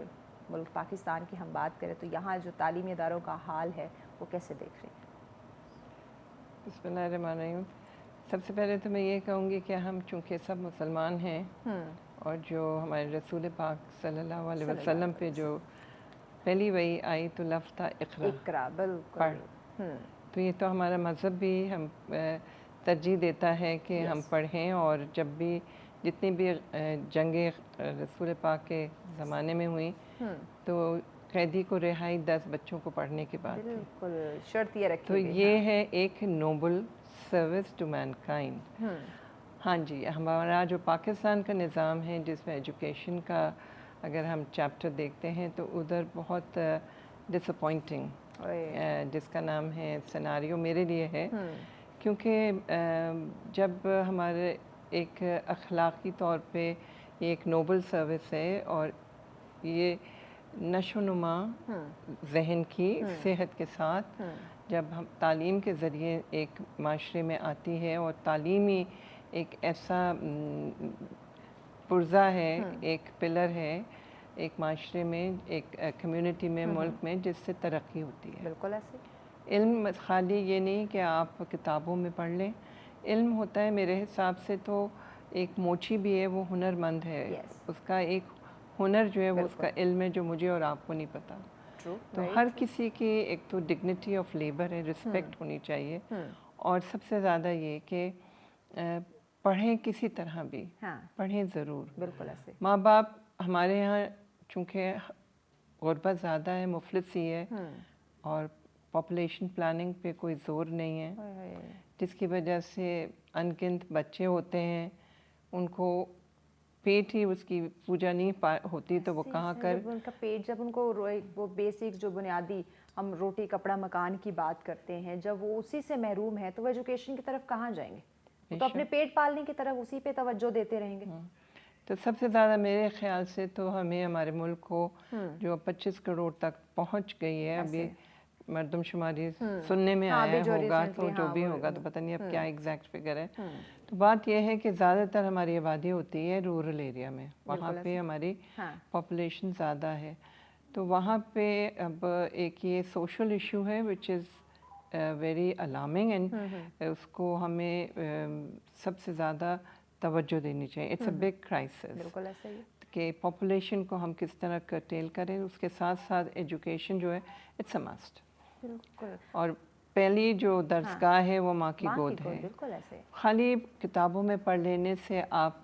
ملک پاکستان کی ہم بات کریں, تو یہاں جو تعلیمی اداروں کا حال ہے وہ کیسے دیکھ رہے ہیں؟ بسم اللہ الرحمن الرحیم. سب سے پہلے تو میں یہ کہوں گی کہ ہم چونکہ سب مسلمان ہیں, اور جو ہمارے رسول پاک صلی اللہ علیہ وسلم پہ جو پہلی وحی آئی تو لفظ تھا اقرا, پڑھ. تو یہ تو ہمارا مذہب بھی ہم ترجیح دیتا ہے کہ ہم پڑھیں, اور جب بھی جتنی بھی جنگیں رسول پاک کے زمانے میں ہوئیں, تو قیدی کو رہائی 10 بچوں کو پڑھنے کے بعد تھی. بالکل شرط یہ رکھی. تو یہ ہے ایک noble service to mankind. ہاں جی, ہمارا جو پاکستان کا نظام ہے, جس میں ایجوکیشن کا اگر ہم چیپٹر دیکھتے ہیں, تو ادھر بہت ڈس اپوائنٹنگ, جس کا نام ہے سیناریو میرے لیے ہے. کیونکہ جب ہمارے ایک اخلاقی طور پہ یہ ایک نوبل سروس ہے, اور یہ نشو و نما ذہن کی صحت کے ساتھ جب ہم تعلیم کے ذریعے ایک معاشرے میں آتی ہے, اور تعلیمی ایک ایسا پرزہ ہے, ایک پلر ہے ایک معاشرے میں, ایک کمیونٹی میں, ملک میں, جس سے ترقی ہوتی ہے. بالکل ایسے. علم خالی یہ نہیں کہ آپ کتابوں میں پڑھ لیں, علم ہوتا ہے میرے حساب سے تو एक मोची भी है वो हुनरमंद है, Yes. उसका एक हुनर जो है वो उसका इल्म है जो मुझे और आपको नहीं पता। True, तो very हर true. किसी की एक तो डिग्निटी ऑफ लेबर है, रिस्पेक्ट होनी चाहिए, और सबसे ज़्यादा ये कि पढ़ें किसी तरह भी, हाँ, पढ़ें ज़रूर। बिल्कुल ऐसे। माँ बाप हमारे यहाँ चूँकि गुरबत ज़्यादा है, मुफलिसी है, और पॉपुलेशन प्लानिंग पे कोई ज़ोर नहीं है, हाय हाय। जिसकी वजह से अनगिनत बच्चे होते हैं, उनको पेट ही उसकी पूजा नहीं होती तो वो कहाँ कर। जब उनका पेट, जब उनको वो बेसिक जो बुनियादी हम रोटी कपड़ा मकान की बात करते हैं, जब वो उसी से महरूम है तो वो एजुकेशन की तरफ कहाँ जाएंगे? वो तो अपने पेट पालने की तरफ उसी पे तवज्जो देते रहेंगे। तो सबसे ज़्यादा मेरे ख्याल से तो हमें हमारे मुल्क को जो 25 करोड़ तक पहुंच गई है, अभी मरदमशुमारी सुनने में हाँ, आया जो होगा, तो recently, जो हाँ, भी वो होगा तो पता नहीं अब क्या एग्जैक्ट फिगर है। तो बात यह है कि ज़्यादातर हमारी आबादी होती है रूरल एरिया में, वहाँ पे हमारी पॉपुलेशन ज़्यादा है, तो वहाँ पे अब एक ये सोशल इशू है which is very alarming, and उसको हमें सबसे ज़्यादा तवज्जो देनी चाहिए। इट्स अ बिग क्राइसिस बिल्कुल ऐसा ही है। कि पॉपुलेशन को हम किस तरह कर्टेल करें, उसके साथ साथ एजुकेशन जो है इट्स अ मस्ट। बिल्कुल। और पहली जो दर्सगाह है वो माँ की गोद है। बिल्कुल ऐसे। खाली किताबों में पढ़ लेने से आप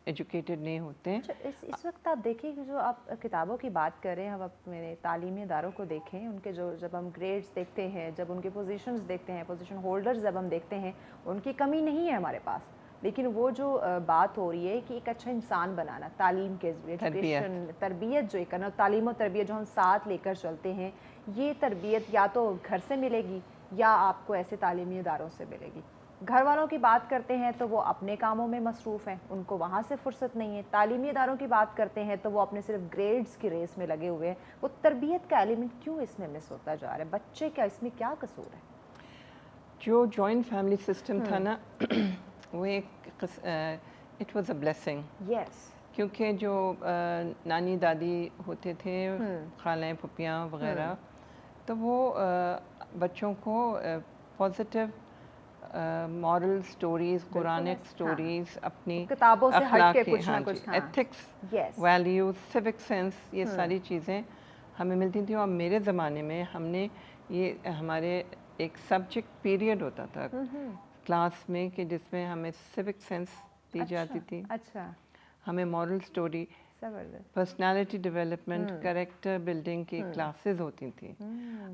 एजुकेटेड नहीं होते। अच्छा, इस वक्त आप देखिए कि जो आप किताबों की बात कर रहे हैं, हम अपने तालीमी इदारों को देखें, उनके जो जब हम ग्रेड्स देखते हैं, जब उनके पोजीशंस देखते हैं, पोजीशन होल्डर्स जब हम देखते हैं, उनकी कमी नहीं है हमारे पास, लेकिन वो जो बात हो रही है कि एक अच्छा इंसान बनाना, तालीम के एजुकेशन, तरबियत जो एक तालीम और तरबियत जो हम साथ लेकर चलते हैं, ये तरबियत या तो घर से मिलेगी या आपको ऐसे तालीमी इदारों से मिलेगी। घर वालों की बात करते हैं तो वो अपने कामों में मसरूफ़ हैं, उनको वहाँ से फुर्सत नहीं है। तालीमी इदारों की बात करते हैं तो वो अपने सिर्फ ग्रेड्स की रेस में लगे हुए हैं। वो तरबियत का एलिमेंट क्यों इसमें मिस होता जा रहा है? बच्चे का इसमें क्या कसूर है? जो जॉइंट फैमिली सिस्टम था ना वो एक it was a blessing. Yes. क्योंकि जो नानी दादी होते थे, खालाएँ फुप्पियाँ वगैरह, तो वो बच्चों को positive moral stories, Quranic stories, अपनी किताबों से हट के कुछ ना कुछ, एथिक्स, वैल्यूज, सिविक सेंस, ये सारी चीज़ें हमें मिलती थी। और मेरे ज़माने में हमने ये हमारे एक सब्जेक्ट पीरियड होता था क्लास में कि जिसमें हमें सिविक सेंस दी जाती थी। अच्छा। हमें moral story, personality development, character building की क्लासेस होती थी।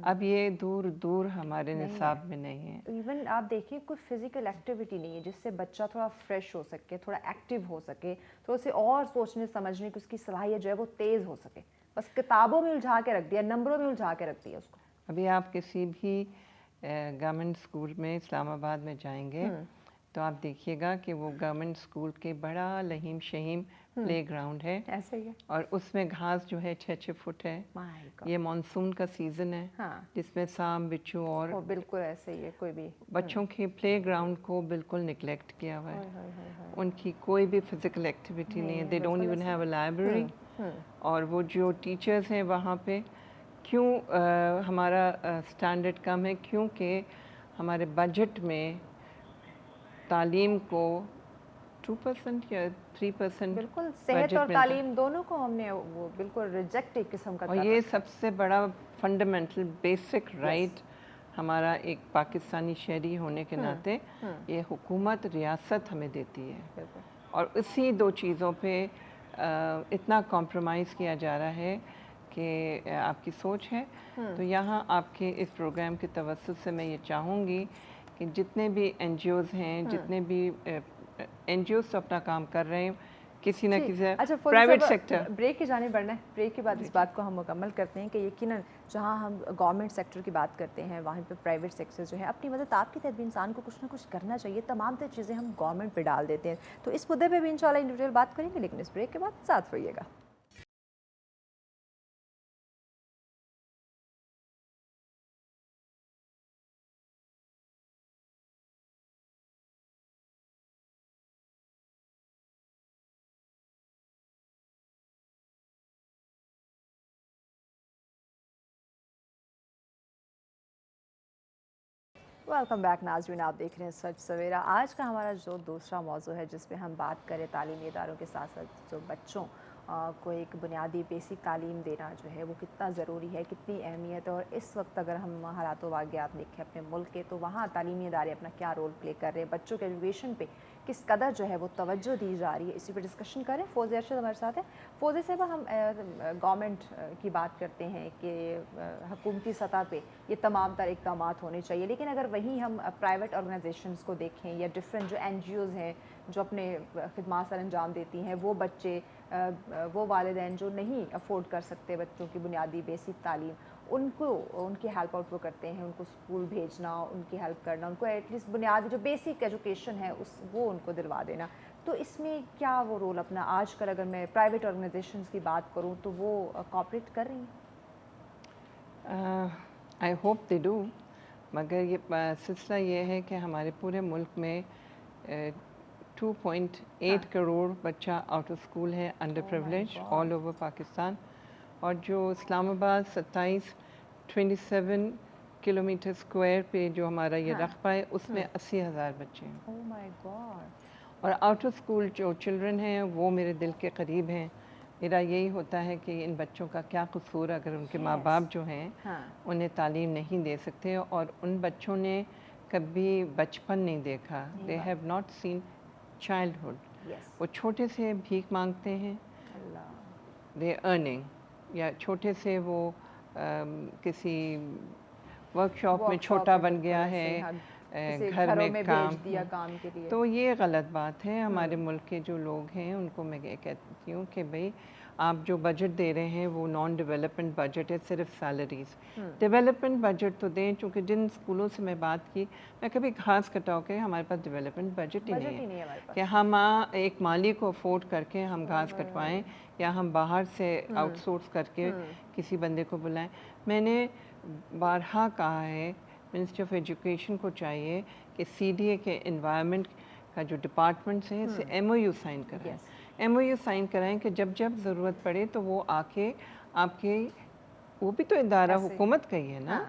अब ये दूर दूर हमारे निसाब में नहीं है। इवन आप देखिए कोई फिजिकल एक्टिविटी नहीं है जिससे बच्चा थोड़ा फ्रेश हो सके, थोड़ा एक्टिव हो सके, थोड़ा से और सोचने समझने की उसकी सलाहियत जो है वो तेज़ हो सके। बस किताबों में उलझा के रख दिया, नंबरों में उलझा के रख दिया उसको। अभी आप किसी भी गवर्नमेंट स्कूल में इस्लामाबाद में जाएंगे तो आप देखिएगा कि वो गवर्नमेंट स्कूल के बड़ा लहीम शहीम प्ले ग्राउंड है, ऐसे ही है, और उसमें घास जो है 6-6 फुट है। ये मानसून का सीज़न है, जिसमें सांप बिच्छू और बिल्कुल ऐसे ही है। कोई भी बच्चों के प्ले ग्राउंड को बिल्कुल निगलेक्ट किया हुआ है। उनकी कोई भी फिजिकल एक्टिविटी नहीं है। They don't even have a library. और वो जो टीचर्स हैं वहाँ पे, क्यों हमारा स्टैंडर्ड कम है? क्योंकि हमारे बजट में तालीम को 2% या 3% बिल्कुल सेहत और तालीम दोनों को हमने वो बिल्कुल रिजेक्ट एक किस्म का। और ये सबसे बड़ा फंडामेंटल बेसिक राइट हमारा एक पाकिस्तानी शहरी होने के नाते ये हुकूमत रियासत हमें देती है, और इसी दो चीज़ों पे इतना कॉम्प्रोमाइज़ किया जा रहा है कि आपकी सोच है। तो यहाँ आपके इस प्रोग्राम के तवज्जुह से मैं ये चाहूँगी कि जितने भी NGOs हैं, जितने भी NGOs तो अपना काम कर रहे हैं, किसी न किसी प्राइवेट सेक्टर। ब्रेक की जाने बढ़ना है, ब्रेक के बाद इस बात को हम मुकम्मल करते हैं कि यकीनन जहाँ हम गवर्नमेंट सेक्टर की बात करते हैं वहाँ पे प्राइवेट सेक्टर जो है अपनी मदद आपकी तरफ इंसान को कुछ ना कुछ करना चाहिए। तमाम तरह चीज़ें हम गवर्नमेंट पे डाल देते हैं, तो इस मुद्दे पे भी इंशाल्लाह इंडिविजुअल बात करेंगे, लेकिन इस ब्रेक के बाद साथ रहिएगा। वेलकम बैक नाज़रीन, आप देख रहे हैं सच सवेरा। आज का हमारा जो दूसरा मौजू है जिस पे हम बात करें तालीमी इदारों के साथ साथ जो बच्चों को एक बुनियादी बेसिक तालीम देना जो है वो कितना ज़रूरी है, कितनी अहमियत है। और इस वक्त अगर हम हालात वाक़ियात देखें अपने मुल्क के, तो वहाँ तालीमी इदारे अपना क्या रोल प्ले कर रहे हैं, बच्चों के एजुकेशन पे किस कदर जो है वो तवज्जो दी जा रही है, इसी पे डिस्कशन करें। फ़ौज़ी अरशद हमारे साथ है। फ़ौज़ी साहब, हम गवर्नमेंट की बात करते हैं कि हुकूमती सतह पे ये तमाम तर इक़दाम होने चाहिए, लेकिन अगर वहीं हम प्राइवेट ऑर्गेनाइजेशंस को देखें या डिफरेंट जो NGOs हैं जो अपने खिदमात सर अंजाम देती हैं, वो बच्चे वो वालिदैन जो नहीं अफोर्ड कर सकते बच्चों की बुनियादी बेसिक तालीम, उनको उनकी हेल्प आउट वो करते हैं, उनको स्कूल भेजना, उनकी हेल्प करना, उनको एटलीस्ट बुनियादी जो बेसिक एजुकेशन है वो उनको दिलवा देना। तो इसमें क्या वो रोल अपना आजकल अगर मैं प्राइवेट ऑर्गेनाइजेशंस की बात करूं तो वो कोऑपरेट कर रही हैं? आई होप दे डू, मगर ये सिलसिला ये है कि हमारे पूरे मुल्क में 2.8 करोड़ बच्चा आउट ऑफ स्कूल है, under privilege all over Pakistan. और जो इस्लामाबाद 27 किलोमीटर स्क्वायर पे जो हमारा ये रकबा है, उसमें 80,000 बच्चे हैं। Oh my God. और आउट ऑफ स्कूल जो चिल्ड्रन हैं वो मेरे दिल के करीब हैं। मेरा यही होता है कि इन बच्चों का क्या कसूर अगर उनके माँ बाप जो हैं उन्हें तालीम नहीं दे सकते, और उन बच्चों ने कभी बचपन नहीं देखा। They have not seen childhood. वो छोटे से भीख मांगते हैं, दे अर्निंग, या छोटे से वो किसी वर्कशॉप में छोटा बन गया है, घर में काम के लिए। तो ये गलत बात है। हमारे मुल्क के जो लोग हैं उनको मैं ये कहती हूँ कि भाई आप जो बजट दे रहे हैं वो नॉन डेवलपमेंट बजट है, सिर्फ सैलरीज। डेवलपमेंट बजट तो दें, चूँकि जिन स्कूलों से मैं बात की, मैं कभी घास कटाओ के हमारे पास डेवलपमेंट बजट ही नहीं है कि हम एक माली को अफोर्ड करके हम घास कटवाएं या हम बाहर से आउटसोर्स करके किसी बंदे को बुलाएं। मैंने बारहा कहा है मिनिस्ट्री ऑफ एजुकेशन को चाहिए कि CDA के एनवायरनमेंट का जो डिपार्टमेंट्स हैं इससे MOU साइन कराएं। MOU साइन कराएं कि जब जब ज़रूरत पड़े तो वो आके आपके, वो भी तो इदारा हुकूमत का ही है ना,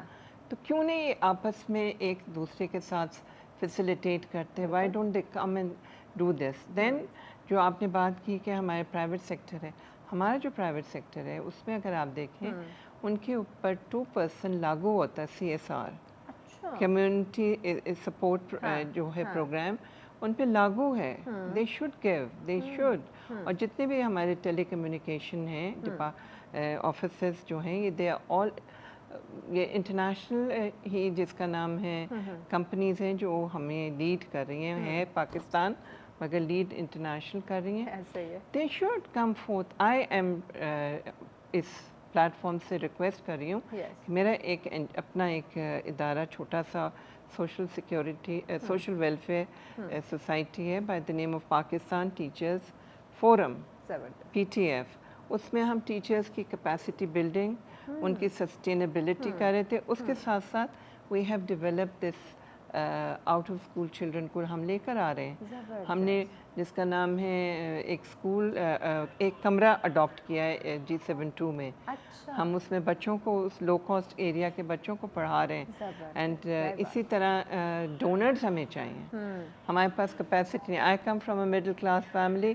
तो क्यों नहीं ये आपस में एक दूसरे के साथ फैसिलिटेट करते हैं? Why don't they come and do this? Then जो आपने बात की कि हमारे प्राइवेट सेक्टर है, हमारा जो प्राइवेट सेक्टर है उसमें अगर आप देखें उनके ऊपर 2% लागू होता है CSR, कम्युनिटी सपोर्ट जो है प्रोग्राम, उन पे लागू है। They should give, they should. और जितने भी हमारे टेली कम्युनिकेशन हैं ऑफिसेस जो हैं, ये दे आर ऑल, ये इंटरनेशनल ही जिसका नाम है कंपनीज हैं जो हमें लीड कर रही हैं पाकिस्तान, मगर लीड इंटरनेशनल कर रही हैं। They should come fourth. I am इस प्लेटफॉर्म से रिक्वेस्ट कर रही हूँ कि मेरा एक अपना एक इदारा छोटा सा social security social welfare society है by the name of Pakistan teachers forum, PTF। उसमें हम टीचर्स की कैपेसिटी बिल्डिंग, उनकी सस्टेनेबिलिटी कर रहे थे। उसके साथ साथ we have developed this out of school children को हम लेकर आ रहे हैं। हमने जिसका नाम है एक स्कूल एक कमरा अडॉप्ट किया है G72 में। हम उसमें बच्चों को, उस लो कॉस्ट एरिया के बच्चों को पढ़ा रहे हैं। एंड इसी तरह डोनर्स हमें चाहिए। हमारे पास कैपेसिटी नहीं। I come from a middle class family.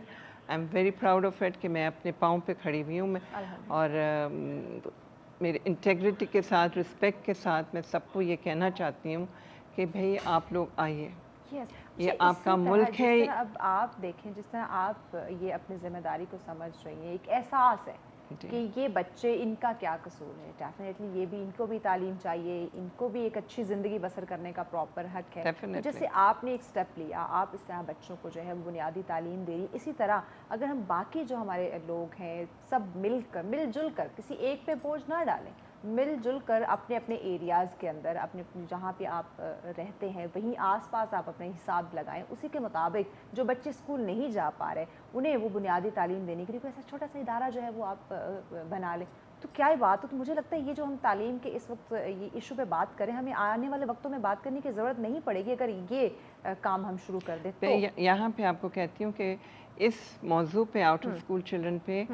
I am very proud of it कि मैं अपने पाँव पे खड़ी हुई हूँ। और मेरे इंटेग्रिटी के साथ, रिस्पेक्ट के साथ मैं सबको ये कहना चाहती हूँ कि भाई आप लोग आइए, ये आपका मुल्क है। अब आप देखें जिस तरह आप ये अपनी जिम्मेदारी को समझ रही हैं, एक एहसास है कि ये बच्चे, इनका क्या कसूर है। डेफिनेटली ये भी, इनको भी तालीम चाहिए, इनको भी एक अच्छी ज़िंदगी बसर करने का प्रॉपर हक है। तो जैसे आपने एक स्टेप लिया, आप इस तरह बच्चों को जो है बुनियादी तालीम दे रही, इसी तरह अगर हम बाकी जो हमारे लोग हैं सब मिलजुल कर किसी एक पे बोझ ना डालें, मिलजुल कर अपने अपने एरियाज़ के अंदर, अपने जहाँ पे आप रहते हैं वहीं आसपास आप अपने हिसाब लगाएं, उसी के मुताबिक जो बच्चे स्कूल नहीं जा पा रहे उन्हें वो बुनियादी तालीम देने के लिए कोई ऐसा छोटा सा इदारा जो है वो आप बना लें, तो क्या ही बात हो। तो मुझे लगता है ये जो हम तालीम के इस वक्त ये इशू पे बात करें, हमें आने वाले वक्तों में बात करने की ज़रूरत नहीं पड़ेगी अगर ये काम हम शुरू कर दें। तो यहाँ पे आपको कहती हूँ कि इस मौजू पे, आउट ऑफ स्कूल चिल्ड्रन पे,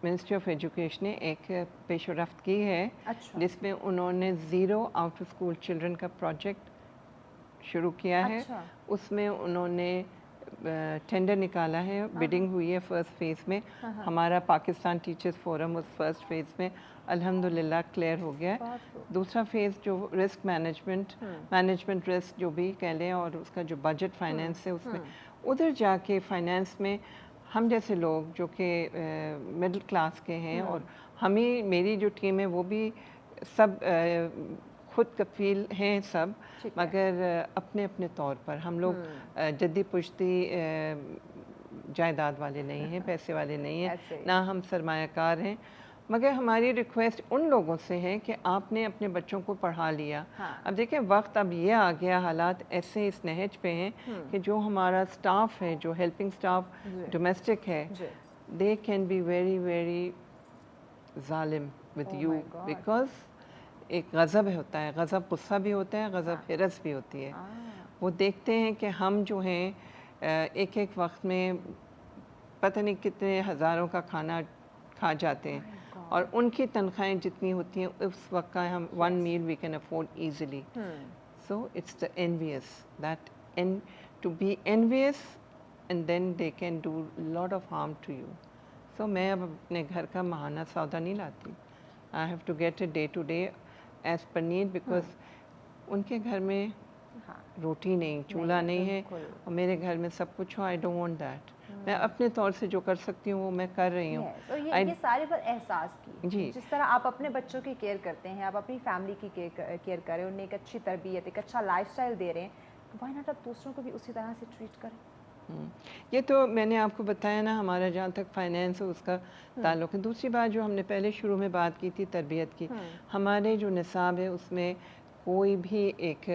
मिनिस्ट्री ऑफ एजुकेशन ने एक पेशरफ्त की है अच्छा। जिसमें उन्होंने zero out of school children का प्रोजेक्ट शुरू किया है। अच्छा। उसमें उन्होंने टेंडर निकाला है, बिडिंग हुई है फर्स्ट फेज़ में। हमारा पाकिस्तान टीचर्स फोरम उस फर्स्ट फेज़ में अल्हम्दुलिल्लाह क्लियर हो गया है। दूसरा फेज़ जो रिस्क मैनेजमेंट रिस्क जो भी कह लें, और उसका जो बजट फाइनेंस है उसमें उधर जाके फाइनेंस में हम जैसे लोग जो कि मिडिल क्लास के हैं, और मेरी जो टीम है वो भी सब खुद कफील हैं सब, मगर अपने अपने तौर पर हम लोग जद्दी पुश्ती जायदाद वाले नहीं हैं, पैसे वाले नहीं हैं, ना हम सरमायाकार हैं। मगर हमारी रिक्वेस्ट उन लोगों से है कि आपने अपने बच्चों को पढ़ा लिया। अब देखें वक्त अब ये आ गया, हालात ऐसे इस नहज पे हैं कि जो हमारा स्टाफ है, जो हेल्पिंग स्टाफ डोमेस्टिक है, they can be very very जालिम विद यू, बिकॉज एक गज़ब होता है, गज़ब गुस्सा भी होता है, गज़ब हिरस भी होती है। वो देखते हैं कि हम जो हैं एक एक वक्त में पता नहीं कितने हज़ारों का खाना खा जाते हैं, और उनकी तनख्वाहें जितनी होती हैं उस वक्त का हम one meal we can afford easily. So it's the envious that to be envious and then they can do lot of harm to you. So मैं अब अपने घर का महाना सौदा नहीं लाती। I have to get it day to day as per need, because उनके घर में रोटी नहीं, चूल्हा नहीं है, और मेरे घर में सब कुछ हो। I don't want that. मैं अपने तौर से जो कर सकती हूँ वो मैं कर रही हूँ। तो ये सारी बात एहसास की जी। जिस तरह आप अपने बच्चों की केयर करते हैं, आप अपनी फैमिली की केयर कर रहे हैं, उन्हें एक अच्छी तरबियत, एक अच्छा लाइफस्टाइल दे रहे हैं, तो व्हाई नॉट आप दूसरों को भी उसी तरह से ट्रीट करें। ये तो मैंने आपको बताया ना, हमारा जहाँ तक फाइनेंस है उसका ताल्लुक़ है। दूसरी बात जो हमने पहले शुरू में बात की थी तरबियत की, हमारे जो निसाब है उसमें कोई भी एक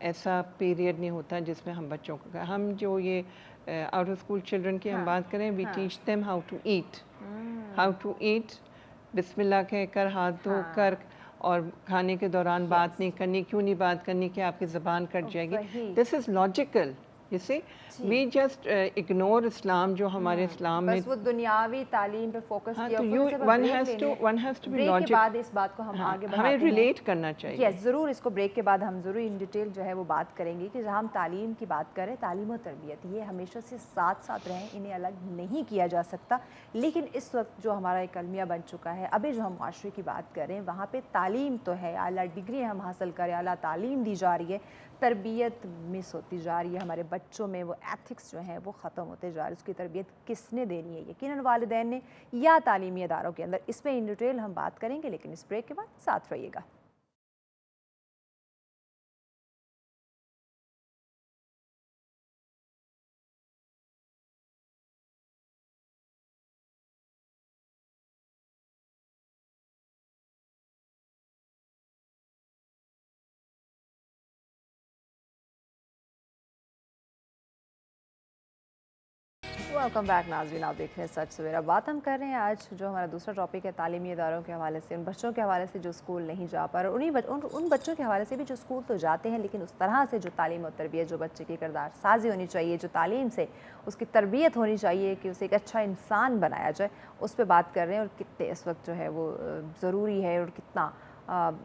ऐसा पीरियड नहीं होता जिसमें हम बच्चों को, हम जो ये आउट ऑफ स्कूल चिल्ड्रन की हम बात करें, we teach them how to eat, बिस्मिल्लाह कहकर, हाथ धोकर, और खाने के दौरान बात नहीं करनी। क्यों नहीं बात करनी कि आपकी ज़बान कट जाएगी। This is logical. You see, we just ignore Islam जो हमारे इस्लाम में, बस वो दुनियावी तालीम पे फोकस किया। one has to be logical। के बाद इस बात को हम आगे बढ़ाते हैं, हमें रिलेट करना चाहिए। यस ज़रूर, इसको ब्रेक के बाद हम ज़रूर इन डिटेल जो है वो बात करेंगे कि जहाँ हम तालीम की बात करें, तालीम और तरबियत ये हमेशा से साथ साथ रहें, इन्हें अलग नहीं किया जा सकता। लेकिन इस वक्त जो हमारा एक अलमिया बन चुका है, अभी जो हम माशरे की बात करें वहाँ पर तालीम तो है, आला डिग्री हम हासिल करें, आला तालीम दी जा रही है, तरबियत मिस होती जा रही है। हमारे बच्चों में वो एथिक्स जो हैं वो ख़त्म होते जा रहे हैं। उसकी तरबियत किसने देनी है? यकीनन वालिदैन ने या तालीमी इदारों के अंदर। इस पर इन डिटेल हम बात करेंगे, लेकिन इस ब्रेक के बाद साथ रहिएगा। वेलकम बैक नाज़रीन, आप देख रहे हैं सच सवेरा। बात हम कर रहे हैं आज जो हमारा दूसरा टॉपिक है तालीमी इदारों के हवाले से, उन बच्चों के हवाले से जो स्कूल नहीं जा पा रहे, उन बच्चों के हवाले से भी जो स्कूल तो जाते हैं, लेकिन उस तरह से जो तालीम और तरबियत, जो बच्चे की किरदार साजी होनी चाहिए, जो तालीम से उसकी तरबियत होनी चाहिए कि उसे एक अच्छा इंसान बनाया जाए, उस पर बात कर रहे हैं। और कितने इस वक्त जो है वो ज़रूरी है, और कितना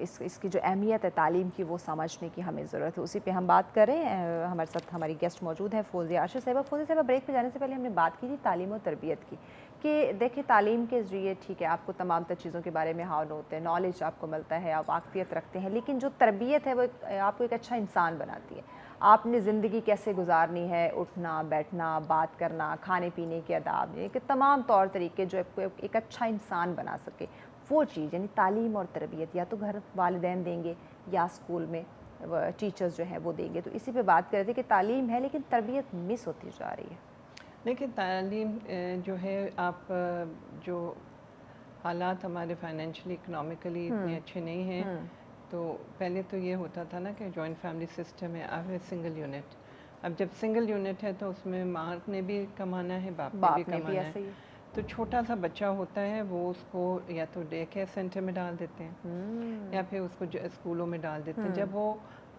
इसकी जो अहमियत है तालीम की वो समझने की हमें ज़रूरत है, उसी पे हम बात करें। हमारे साथ हमारी गेस्ट मौजूद है फौजिया आशिर साहिबा। फौजिया साहिबा, ब्रेक पे जाने से पहले हमने बात की थी तालीम और तरबियत की, कि देखिए तालीम के ज़रिए ठीक है आपको तमाम तर चीज़ों के बारे में हाव होते हैं, नॉलेज आपको मिलता है, आप वाकफियत रखते हैं, लेकिन जो तरबियत है वो आपको एक अच्छा इंसान बनाती है। आपने ज़िंदगी कैसे गुजारनी है, उठना बैठना, बात करना, खाने पीने के आदाब, कि तमाम तौर तरीके जो आपको एक अच्छा इंसान बना सके, वो चीज़ यानी तालीम और तरबियत या तो घर वालिदैन देंगे या स्कूल में टीचर्स जो हैं वो देंगे। तो इसी पे बात कर रहे थे कि तालीम है लेकिन तरबियत मिस होती जा रही है। देखिए तालीम जो है, आप जो हालात हमारे फाइनेंशियली इकनॉमिकली इतने अच्छे नहीं हैं, तो पहले तो ये होता था ना कि जॉइंट फैमिली सिस्टम है, अब है सिंगल यूनिट। अब जब सिंगल यूनिट है तो उसमें माँ ने भी कमाना है, बाप ने भी कमाना है। तो छोटा सा बच्चा होता है वो उसको या तो डे केयर सेंटर में डाल देते हैं या फिर उसको स्कूलों में डाल देते हैं। जब वो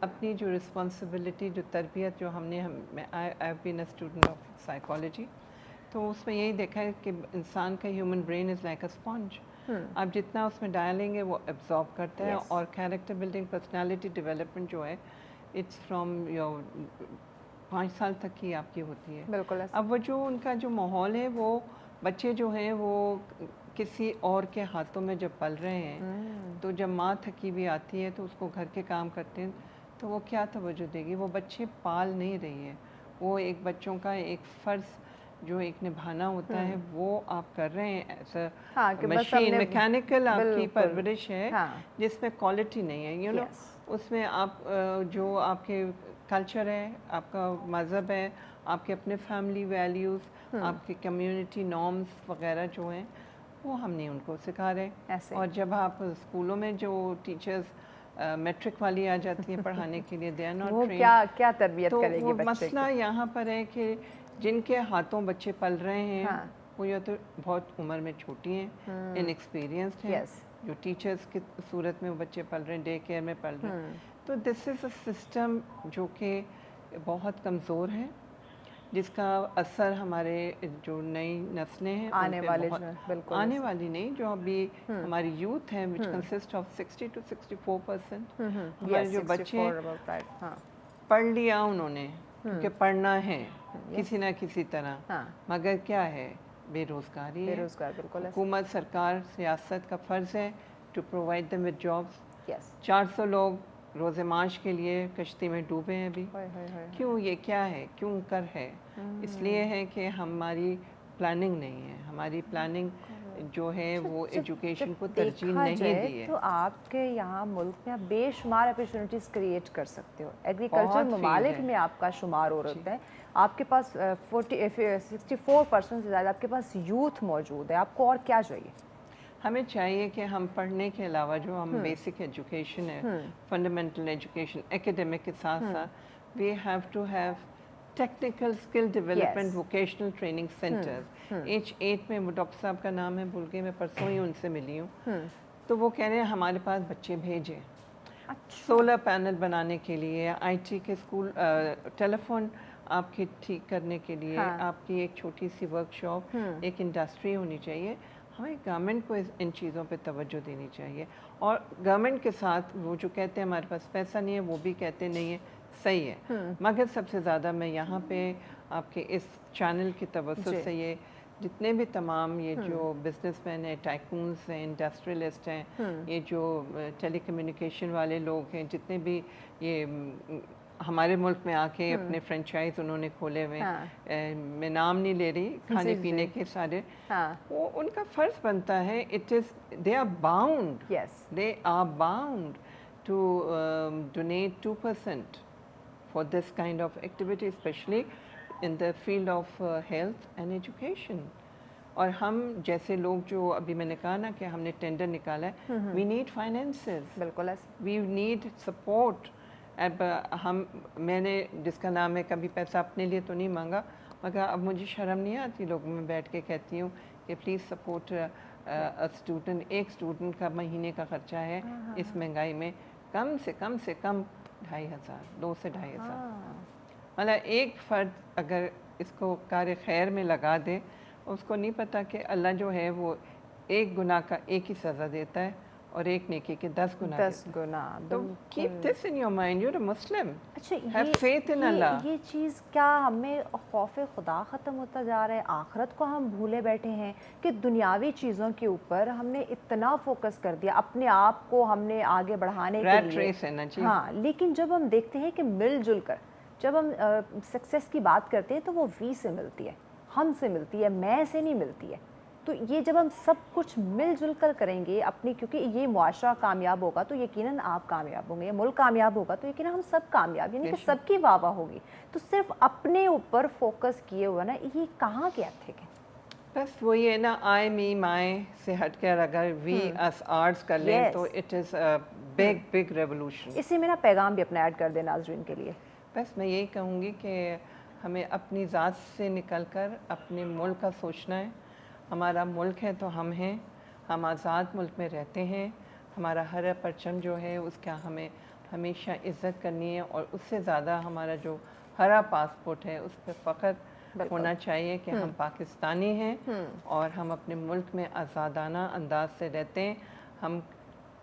अपनी जो रिस्पॉन्सिबिलिटी, जो तरबियत जो हमने I been a student of psychology, तो उसमें यही देखा है कि इंसान का human brain is like a sponge, आप जितना उसमें डालेंगे वो एब्जॉर्ब करता है। Yes. और कैरेक्टर बिल्डिंग, पर्सनालिटी डेवलपमेंट जो है, इट्स फ्रॉम योर 5 साल तक की आपकी होती है। बिल्कुल अब वो जो उनका जो माहौल है, वो बच्चे जो हैं वो किसी और के हाथों में जब पल रहे हैं, तो जब माँ थकी हुई आती है तो उसको घर के काम करते हैं, तो वो क्या तवज्जो देगी? वो बच्चे पाल नहीं रही है, वो एक बच्चों का एक फ़र्ज़ जो एक निभाना होता है वो आप कर रहे हैं एज हाँ, कि अ बस मशीन, हमने मैकेनिकल आपकी बिल्कुल, परवरिश है, हाँ। जिसमें क्वालिटी नहीं है, यू नो। Yes. उसमें आप जो आपके कल्चर है, आपका मज़हब है, आपके अपने फैमिली वैल्यूज़, आपके कम्युनिटी नॉर्म्स वगैरह जो हैं, वो हम नहीं उनको सिखा रहे। ऐसे। और जब आप स्कूलों में जो टीचर्स मैट्रिक वाली आ जाती हैं पढ़ाने के लिए, दे आर नॉट वो ट्रेन्ड। क्या तरबियत तो करेगी वो बच्चे मसला की? यहाँ पर है कि जिनके हाथों बच्चे पल रहे हैं, हाँ। वो या तो बहुत उम्र में छोटी हैं, इनएक्सपीरियंस्ड हैं, Yes. जो टीचर्स की सूरत में वो बच्चे पल रहे हैं, डे केयर में पल रहे हैं। तो दिस इज़ अ सिस्टम जो कि बहुत कमज़ोर है, जिसका असर हमारे जो नई नस्लें हैं आने उन पे वाले बहुत, जो है, बिल्कुल आने ऐसे। वाली नहीं, जो अभी हमारी यूथ है, विच कंसिस्ट ऑफ 60 to 64%, हमारे Yes, जो बच्चे 64 about right. हाँ। पढ़ लिया उन्होंने, क्योंकि पढ़ना है किसी ना किसी तरह, हाँ। मगर क्या है, बेरोज़गारी है। बेरोजगार बिल्कुल ऐसे। हुकूमत, सरकार, सियासत का फ़र्ज़ है to provide them with jobs. Yes. 400 लोग रोज़े माश के लिए कश्ती में डूबे हैं अभी। हाय हाय हाय। क्यों? ये क्या है, क्यों कर है? इसलिए है कि हमारी प्लानिंग नहीं है, हमारी प्लानिंग जो है वो एजुकेशन को तरजीह देखा नहीं जाए दी है। तो आपके यहाँ मुल्क में आप बेशुमार अपॉर्चुनिटीज़ क्रिएट कर सकते हो। एग्रीकल्चर बहुत फील्ड ममालिक है। में आपका शुमार हो रहा है। आपके पास 64% से ज़्यादा आपके पास यूथ मौजूद है। आपको और क्या चाहिए? हमें चाहिए कि हम पढ़ने के अलावा जो हम बेसिक एजुकेशन है, फंडामेंटल एजुकेशन, एकेडमिक के साथ साथ we have to have technical skill development, Yes. Vocational training centres. H8 में वो डॉक्टर साहब का नाम है भूल गई, मैं परसों ही उनसे मिली हूँ, तो वो कह रहे हैं हमारे पास बच्चे भेजें सोलर पैनल बनाने के लिए, आईटी के स्कूल, टेलीफोन आपकी ठीक करने के लिए, हाँ। आपकी एक छोटी सी वर्कशॉप, एक इंडस्ट्री होनी चाहिए। हमें गवर्नमेंट को इन चीज़ों पे तवज्जो देनी चाहिए। और गवर्नमेंट के साथ वो जो कहते हैं हमारे पास पैसा नहीं है, वो भी कहते नहीं है, सही है। मगर सबसे ज़्यादा मैं यहाँ पे आपके इस चैनल की तवज्जो जी। से ये जितने भी तमाम ये जो बिजनेसमैन हैं, टाइकून्स हैं, इंडस्ट्रियलिस्ट हैं, ये जो टेलीकम्युनिकेशन वाले लोग हैं, जितने भी ये हमारे मुल्क में आके अपने फ्रेंचाइज उन्होंने खोले हुए हाँ। मैं नाम नहीं ले रही, खाने जी, पीने जी। के सारे, हाँ। वो उनका फ़र्ज़ बनता है, it is they are bound, Yes. they are bound to donate 2% for this kind of activity, especially in the field of health and education. और हम जैसे लोग जो अभी मैंने कहा ना कि हमने टेंडर निकाला है, we need finances, बिल्कुल ऐसे। we need support। अब मैंने जिसका नाम है कभी पैसा अपने लिए तो नहीं मांगा, मगर अब मुझे शर्म नहीं आती लोगों में बैठ के कहती हूँ कि प्लीज़ सपोर्ट स्टूडेंट। एक स्टूडेंट का महीने का खर्चा है इस महंगाई में कम से कम 2,500, 2 से 2,500। मतलब एक फ़र्द अगर इसको कार्य खैर में लगा दे, उसको नहीं पता कि अल्लाह जो है वो एक गुनाह का एक ही सज़ा देता है और एक नेकी के 10 गुना 10 गुना। तो keep this in your mind, you are a Muslim, अच्छा, हैव फेथ इन अल्लाह। ये चीज़ क्या हमें खौफ खुदा ख़त्म होता जा रहा है? आखिरत को हम भूले बैठे हैं कि दुनियावी चीज़ों के ऊपर हमने इतना फोकस कर दिया, अपने आप को हमने आगे बढ़ाने के रैट लिए। रेस है ना जी। हाँ, लेकिन जब हम देखते हैं कि मिलजुल कर जब हम सक्सेस की बात करते हैं तो वो वी से मिलती है, हम से मिलती है, मैं से नहीं मिलती है। तो ये जब हम सब कुछ मिलजुल कर करेंगे अपनी, क्योंकि ये मुआशरा कामयाब होगा तो यकीनन आप कामयाब होंगे, मुल्क कामयाब होगा तो यकीनन हम सब कामयाब, यानी कि सबकी वाह वाह होगी। तो सिर्फ अपने ऊपर फोकस किए हुआ ना, ये कहाँ के एथिक है? बस वही है ना, आई मी माई से हटकर अगर वी अस आर्ट्स कर लें Yes. तो it is a big big revolution. इसी में ना पैगाम भी अपना ऐड कर दे नाज़रीन के लिए। बस मैं यही कहूँगी कि हमें अपनी ज़ात से निकलकर अपने मुल्क का सोचना है। हमारा मुल्क है तो हम हैं, हम आज़ाद मुल्क में रहते हैं, हमारा हर परचम जो है उसका हमें हमेशा इज़्ज़त करनी है, और उससे ज़्यादा हमारा जो हरा पासपोर्ट है उस पर फ़ख्र होना चाहिए कि हम पाकिस्तानी हैं और हम अपने मुल्क में आज़ादाना अंदाज से रहते हैं। हम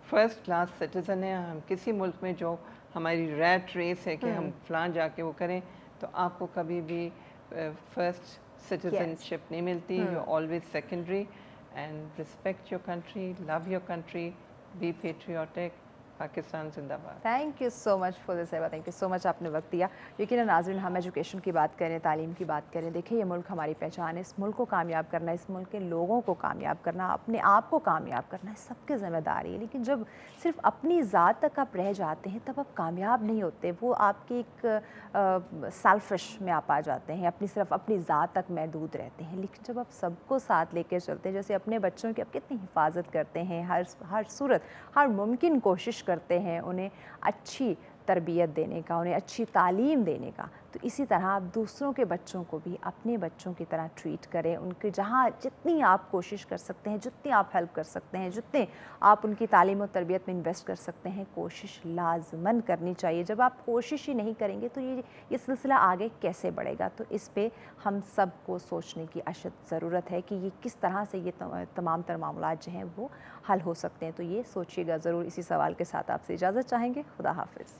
फर्स्ट क्लास सिटीज़न हैं। हम किसी मुल्क में जो हमारी रैट रेस है कि हम फलां जाके वो करें, तो आपको कभी भी फर्स्ट सिटीजनशिप नहीं मिलती। You always secondary. And respect your country, love your country, be patriotic. Pakistan जिंदाबाद। Thank you so much for this एवा, थैंक यू सो मच, आपने वक्त दिया। यकीन नाज़रीन, हम एजुकेशन की बात करें, तालीम की बात करें, देखिए ये मुल्क हमारी पहचान है। इस मुल्क को कामयाब करना, इस मुल्क के लोगों को कामयाब करना, अपने आप को कामयाब करना, सबकी ज़िम्मेदारी है। लेकिन जब सिर्फ अपनी ज़ात तक आप रह जाते हैं तब आप कामयाब नहीं होते। वो आपकी एक सेल्फिश में आप आ जाते हैं, सिर्फ अपनी ज़ात तक महदूद रहते हैं। लेकिन जब आप सबको साथ लेकर चलते हैं, जैसे अपने बच्चों की आप कितनी हिफाजत करते हैं, हर सूरत, हर मुमकिन कोशिश करते हैं उन्हें अच्छी तरबियत देने का, उन्हें अच्छी तालीम देने का, तो इसी तरह आप दूसरों के बच्चों को भी अपने बच्चों की तरह ट्रीट करें। उनके जहाँ जितनी आप कोशिश कर सकते हैं, जितनी आप हेल्प कर सकते हैं, जितने आप उनकी तालीम और तरबियत में इन्वेस्ट कर सकते हैं, कोशिश लाजमन करनी चाहिए। जब आप कोशिश ही नहीं करेंगे तो ये सिलसिला आगे कैसे बढ़ेगा? तो इस पे हम सब को सोचने की अशद ज़रूरत है कि ये किस तरह से ये तमाम तर मामलात जो हैं वो हल हो सकते हैं। तो ये सोचिएगा ज़रूर। इसी सवाल के साथ आपसे इजाज़त चाहेंगे। खुदा हाफिज़।